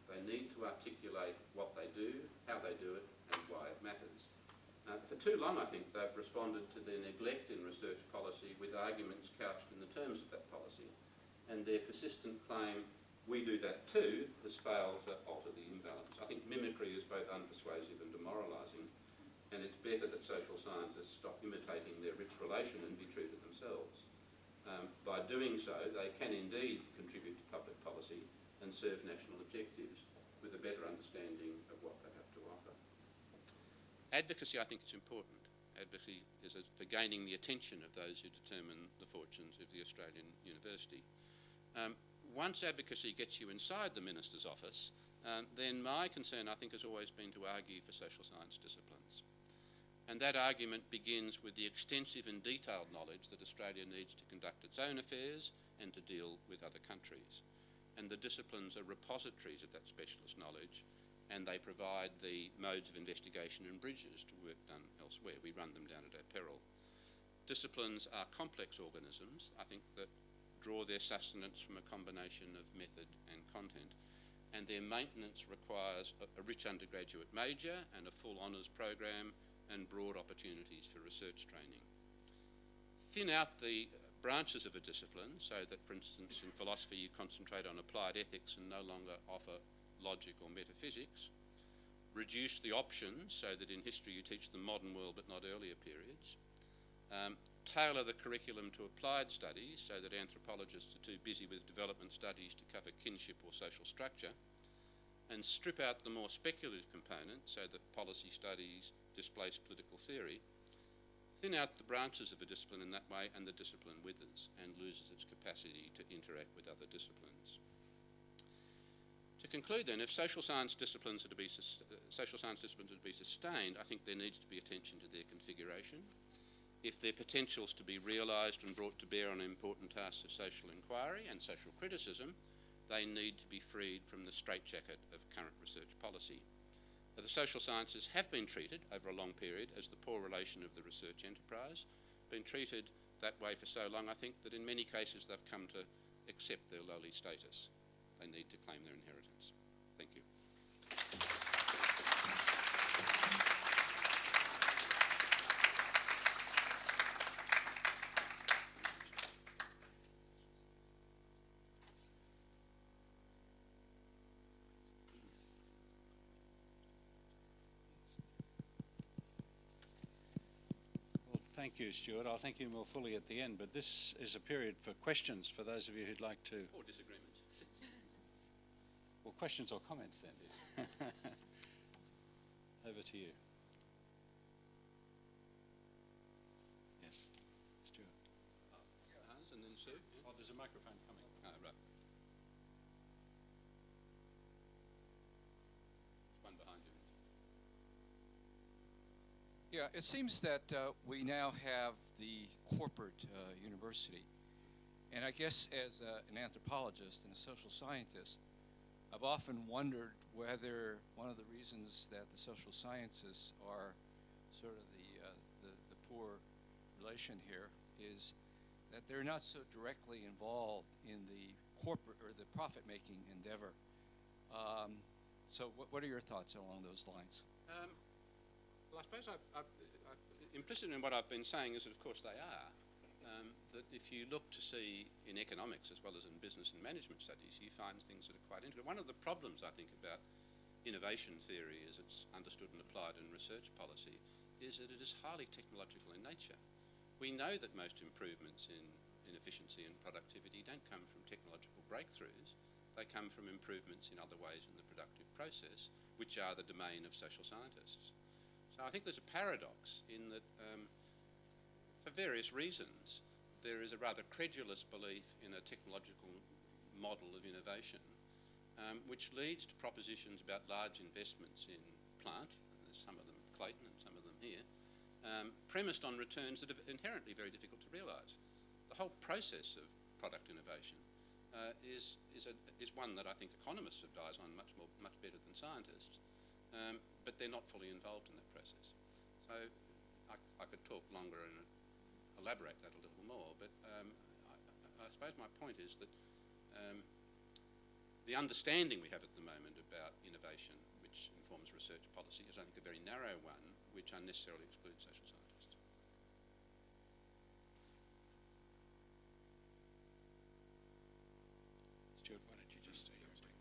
They need to articulate what they do, how they do it, and why it matters. For too long, I think, they've responded to their neglect in research policy with arguments couched in the terms of that policy, and their persistent claim, we do that too, has failed to alter the imbalance. I think mimicry is both unpersuasive and demoralising, and it's better that social scientists stop imitating their rich relation and be true to themselves. By doing so, they can indeed contribute to public policy and serve national objectives with a better understanding of what they have to offer. Advocacy, I think, is important. Advocacy is for gaining the attention of those who determine the fortunes of the Australian university. Once advocacy gets you inside the Minister's office, then my concern, I think, has always been to argue for social science disciplines. And that argument begins with the extensive and detailed knowledge that Australia needs to conduct its own affairs and to deal with other countries. And the disciplines are repositories of that specialist knowledge, and they provide the modes of investigation and bridges to work done elsewhere. We run them down at our peril. Disciplines are complex organisms, I think, that draw their sustenance from a combination of method and content, and their maintenance requires a rich undergraduate major and a full honours program and broad opportunities for research training. Thin out the branches of a discipline so that, for instance, in philosophy you concentrate on applied ethics and no longer offer logic or metaphysics. Reduce the options so that in history you teach the modern world but not earlier periods. Tailor the curriculum to applied studies so that anthropologists are too busy with development studies to cover kinship or social structure. And strip out the more speculative component so that policy studies displace political theory. Thin out the branches of a discipline in that way and the discipline withers and loses its capacity to interact with other disciplines. To conclude then, if social science disciplines are to be sustained, I think there needs to be attention to their configuration. If their potential is to be realised and brought to bear on important tasks of social inquiry and social criticism, they need to be freed from the straitjacket of current research policy. The social sciences have been treated over a long period as the poor relation of the research enterprise, been treated that way for so long, I think, that in many cases they've come to accept their lowly status. They need to claim their inheritance. Thank you. Thank you, Stuart. I'll thank you more fully at the end, but this is a period for questions for those of you who'd like to... Or disagreements. Well, questions or comments then. Over to you. Yes, Stuart. Hans and then Sue. Yeah. Oh, there's a microphone coming. Oh, right. One behind you. Yeah, it seems that we now have the corporate university. And I guess as an anthropologist and a social scientist, I've often wondered whether one of the reasons that the social sciences are sort of the poor relation here is that they're not so directly involved in the corporate or the profit-making endeavor. So what are your thoughts along those lines? Well, I suppose implicit in what I've been saying is that, of course, they are. That if you look to see in economics as well as in business and management studies, you find things that are quite interesting. One of the problems, I think, about innovation theory as it's understood and applied in research policy is that it is highly technological in nature. We know that most improvements in efficiency and productivity don't come from technological breakthroughs. They come from improvements in other ways in the productive process, which are the domain of social scientists. So I think there's a paradox in that, for various reasons, there is a rather credulous belief in a technological model of innovation, which leads to propositions about large investments in plant, and there's some of them at Clayton and some of them here, premised on returns that are inherently very difficult to realise. The whole process of product innovation is one that I think economists advise on much better than scientists, but they're not fully involved in that process. So I could talk longer and elaborate that a little more, but I suppose my point is that the understanding we have at the moment about innovation, which informs research policy, is I think a very narrow one, which unnecessarily excludes social scientists. Stuart, why don't you just take the questions?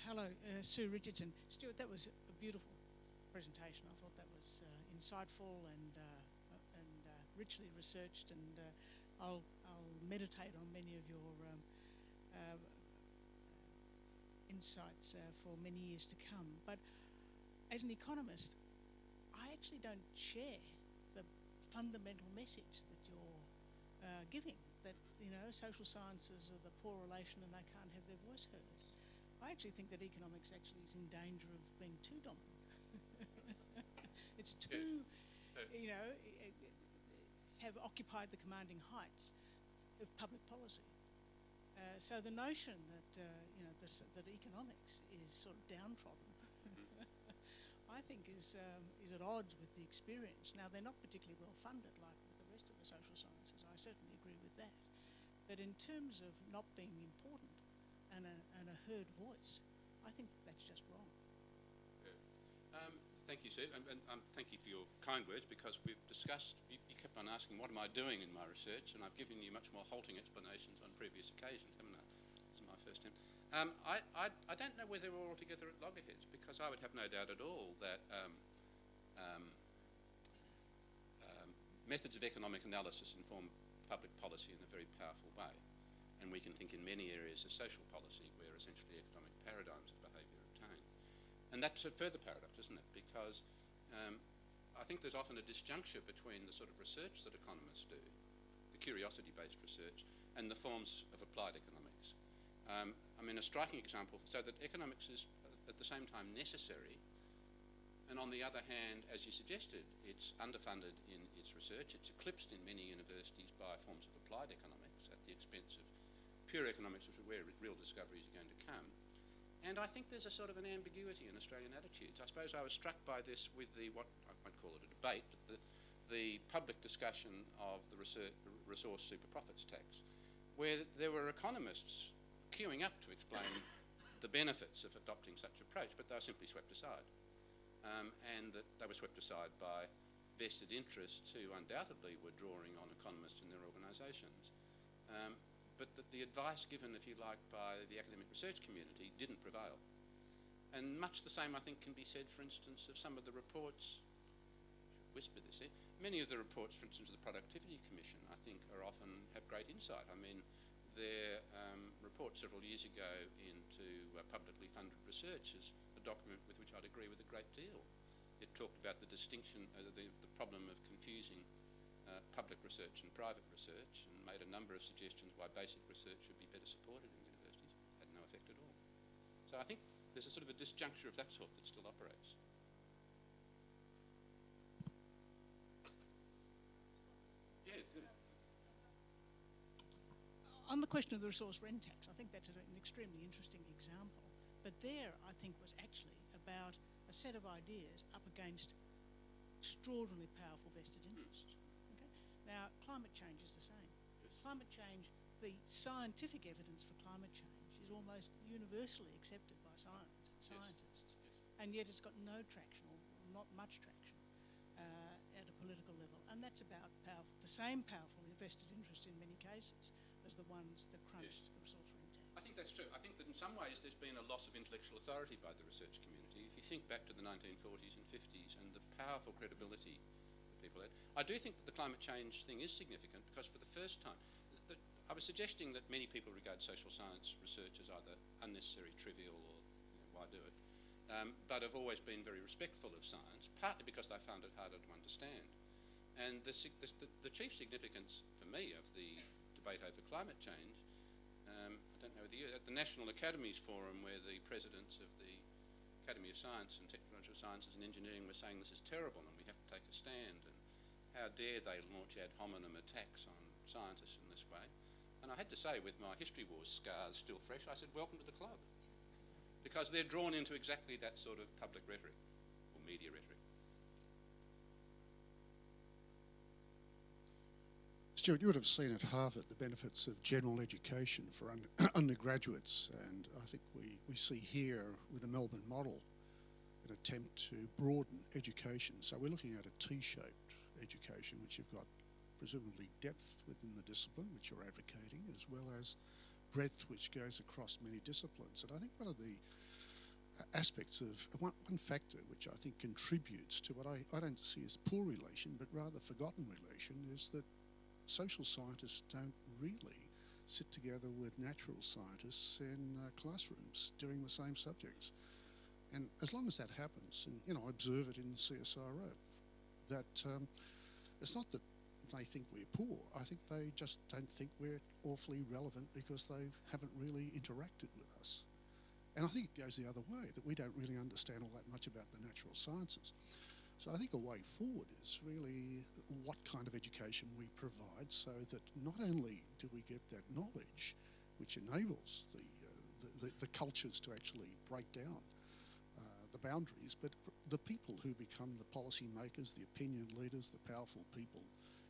Hello, Sue Richardson. Stuart, that was a beautiful presentation. I thought that was insightful and richly researched, and I'll meditate on many of your insights for many years to come. But as an economist, I actually don't share the fundamental message that you're giving, that, you know, social sciences are the poor relation and they can't have their voice heard. I actually think that economics actually is in danger of being too dominant. It's too, you know, have occupied the commanding heights of public policy. So the notion that, you know, that economics is sort of downtrodden, I think is at odds with the experience. Now, they're not particularly well funded like the rest of the social sciences. I certainly agree with that. But in terms of not being important and a heard voice, I think that's just wrong. Thank you, Sue, and thank you for your kind words, because we've discussed, you kept on asking what am I doing in my research, and I've given you much more halting explanations on previous occasions, haven't I? This is my first time. I don't know whether we're all together at loggerheads, because I would have no doubt at all that methods of economic analysis inform public policy in a very powerful way, and we can think in many areas of social policy where essentially economic paradigms of behaviour obtain. And that's a further paradox, isn't it? Because I think there's often a disjuncture between the sort of research that economists do, the curiosity-based research, and the forms of applied economics. I mean, a striking example, so that economics is at the same time necessary, and on the other hand, as you suggested, it's underfunded in its research. It's eclipsed in many universities by forms of applied economics at the expense of pure economics, which is where real discoveries are going to come. And I think there's a sort of an ambiguity in Australian attitudes. I suppose I was struck by this with the, what I might call it a debate, but the public discussion of the resource super profits tax, where there were economists queuing up to explain the benefits of adopting such approach, but they were simply swept aside. And that they were swept aside by vested interests who undoubtedly were drawing on economists and their organisations. But that the advice given, if you like, by the academic research community didn't prevail. And much the same, I think, can be said, for instance, of some of the reports, I should whisper this here, many of the reports, for instance, of the Productivity Commission, I think, have great insight. I mean, their report several years ago into publicly funded research is a document with which I'd agree with a great deal. It talked about the distinction, the problem of confusing public research and private research, and made a number of suggestions why basic research should be better supported in universities. Had no effect at all. So I think there's a sort of a disjuncture of that sort that still operates. Yeah. On the question of the resource rent tax, I think that's an extremely interesting example. But there, I think, was actually about a set of ideas up against extraordinarily powerful vested interests. Okay? Now, climate change is the same. Yes. Climate change, the scientific evidence for climate change is almost universally accepted by scientists. Yes. And yet it's got no traction, or not much traction, at a political level. And that's about the same powerful vested interest in many cases as the ones that crunched the resource rent tax. I think that's true. I think that in some ways there's been a loss of intellectual authority by the research community. If you think back to the 1940s and 50s and the powerful credibility that people had, I do think that the climate change thing is significant because for the first time, I was suggesting that many people regard social science research as either unnecessary, trivial, or why do it, but have always been very respectful of science, partly because they found it harder to understand. And the chief significance for me of the debate over climate change, I don't know whether you, at the National Academies Forum, where the presidents of the Academy of Science and Technological Sciences and Engineering were saying this is terrible and we have to take a stand, and how dare they launch ad hominem attacks on scientists in this way. And I had to say, with my History Wars scars still fresh, I said, welcome to the club. Because they're drawn into exactly that sort of public rhetoric, or media rhetoric. Stuart, you would have seen at Harvard the benefits of general education for undergraduates, and I think we see here with the Melbourne model an attempt to broaden education. So we're looking at a T-shaped education, which you've got presumably depth within the discipline, which you're advocating, as well as breadth, which goes across many disciplines. And I think one of the aspects of one factor which I think contributes to what I don't see as poor relation, but rather forgotten relation, is that social scientists don't really sit together with natural scientists in classrooms doing the same subjects. And as long as that happens, and I observe it in CSIRO, that it's not that they think we're poor. I think they just don't think we're awfully relevant because they haven't really interacted with us. And I think it goes the other way, that we don't really understand all that much about the natural sciences. So I think a way forward is really what kind of education we provide, so that not only do we get that knowledge which enables the cultures to actually break down the boundaries, but the people who become the policy makers, the opinion leaders, the powerful people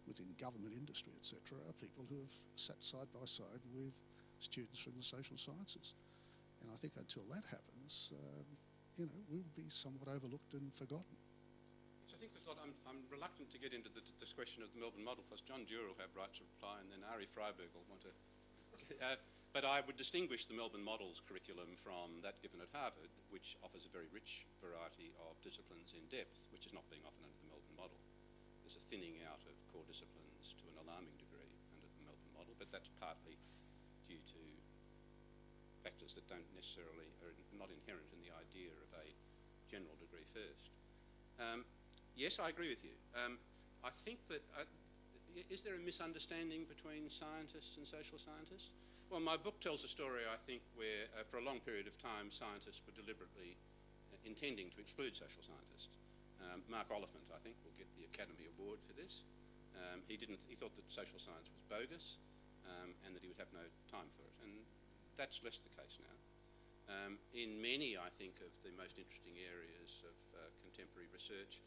within government, industry, etc., are people who have sat side by side with students from the social sciences. And I think until that happens, we'll be somewhat overlooked and forgotten. So I think there's a lot. I'm reluctant to get into this question of the Melbourne model because John Dewar will have rights of reply, and then Ari Freiberg will want to. But I would distinguish the Melbourne model's curriculum from that given at Harvard, which offers a very rich variety of disciplines in depth, which is not being offered under the Melbourne model. There's a thinning out of core disciplines to an alarming degree under the Melbourne model, but that's partly due to factors that don't necessarily, are not inherent in the idea of a general degree first. Yes, I agree with you. I think that, is there a misunderstanding between scientists and social scientists? Well, my book tells a story, I think, where for a long period of time scientists were deliberately intending to exclude social scientists. Mark Oliphant, I think, will get the Academy Award for this. He thought that social science was bogus and that he would have no time for it. And that's less the case now. In many, I think, of the most interesting areas of contemporary research,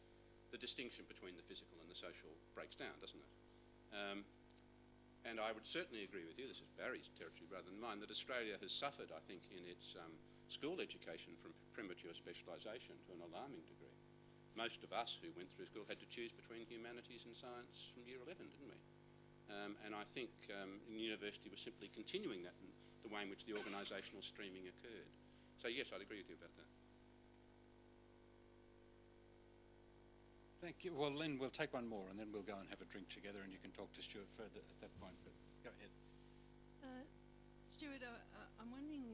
the distinction between the physical and the social breaks down, doesn't it? And I would certainly agree with you, this is Barry's territory rather than mine, that Australia has suffered, I think, in its school education from premature specialisation to an alarming degree. Most of us who went through school had to choose between humanities and science from year 11, didn't we? And I think in university we're simply continuing that in the way in which the organisational streaming occurred. So yes, I'd agree with you about that. Thank you. Well, Lynn, we'll take one more and then we'll go and have a drink together and you can talk to Stuart further at that point, but go ahead. Stuart, I'm wondering,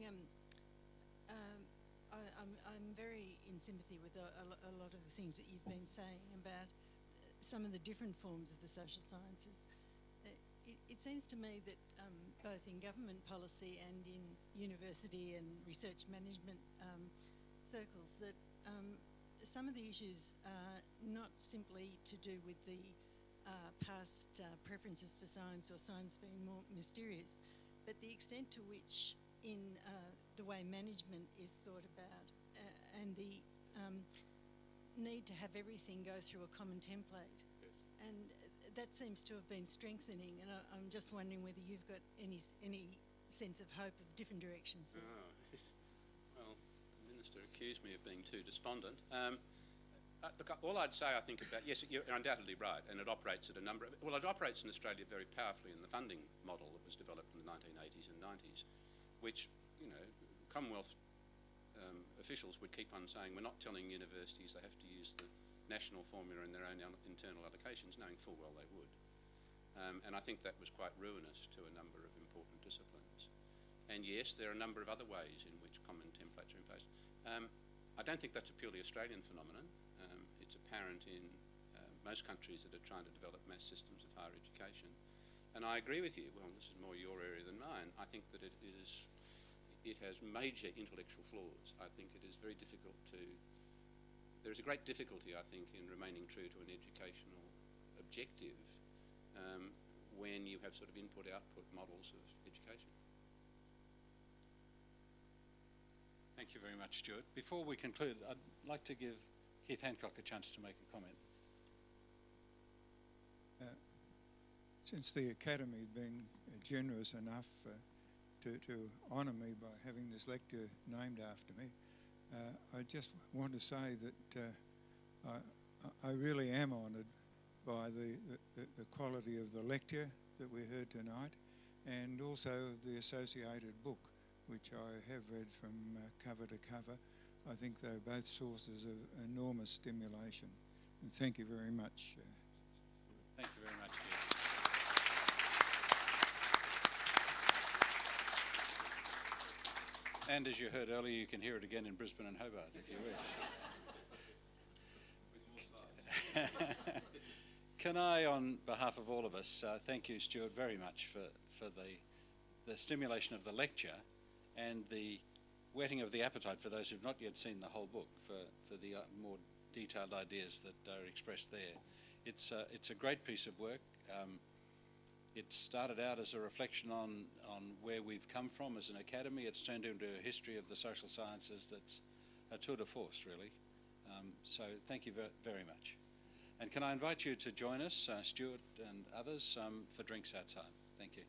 I'm very in sympathy with a lot of the things that you've been saying about some of the different forms of the social sciences. It seems to me that both in government policy and in university and research management circles that some of the issues are not simply to do with the past preferences for science or science being more mysterious, but the extent to which in the way management is thought about and the need to have everything go through a common template. Yes. And that seems to have been strengthening, and I'm just wondering whether you've got any sense of hope of different directions there. Oh, yes. Well, the Minister accused me of being too despondent. Look, all I'd say, I think, about, yes, you're undoubtedly right, and it operates at a number of, well, it operates in Australia very powerfully in the funding model that was developed in the 1980s and 90s, which, Commonwealth officials would keep on saying, we're not telling universities they have to use the national formula in their own internal allocations, knowing full well they would. And I think that was quite ruinous to a number of important disciplines. And yes, there are a number of other ways in which common templates are imposed. I don't think that's a purely Australian phenomenon. It's apparent in most countries that are trying to develop mass systems of higher education. And I agree with you, well, this is more your area than mine. I think that it has major intellectual flaws. I think it is very difficult there is a great difficulty, I think, in remaining true to an educational objective when you have sort of input-output models of education. Thank you very much, Stuart. Before we conclude, I'd like to give Keith Hancock a chance to make a comment. Since the Academy has been generous enough to honour me by having this lecture named after me, I just want to say that I really am honoured by the quality of the lecture that we heard tonight, and also the associated book, which I have read from cover to cover. I think they're both sources of enormous stimulation. And thank you very much. Thank you very much, Keith. And as you heard earlier, you can hear it again in Brisbane and Hobart if you wish. Can I, on behalf of all of us, thank you, Stuart, very much for the stimulation of the lecture and the whetting of the appetite for those who've not yet seen the whole book, for the more detailed ideas that are expressed there. It's a great piece of work. It started out as a reflection on where we've come from as an academy. It's turned into a history of the social sciences that's a tour de force, really. So thank you very much. And can I invite you to join us, Stuart and others, for drinks outside? Thank you.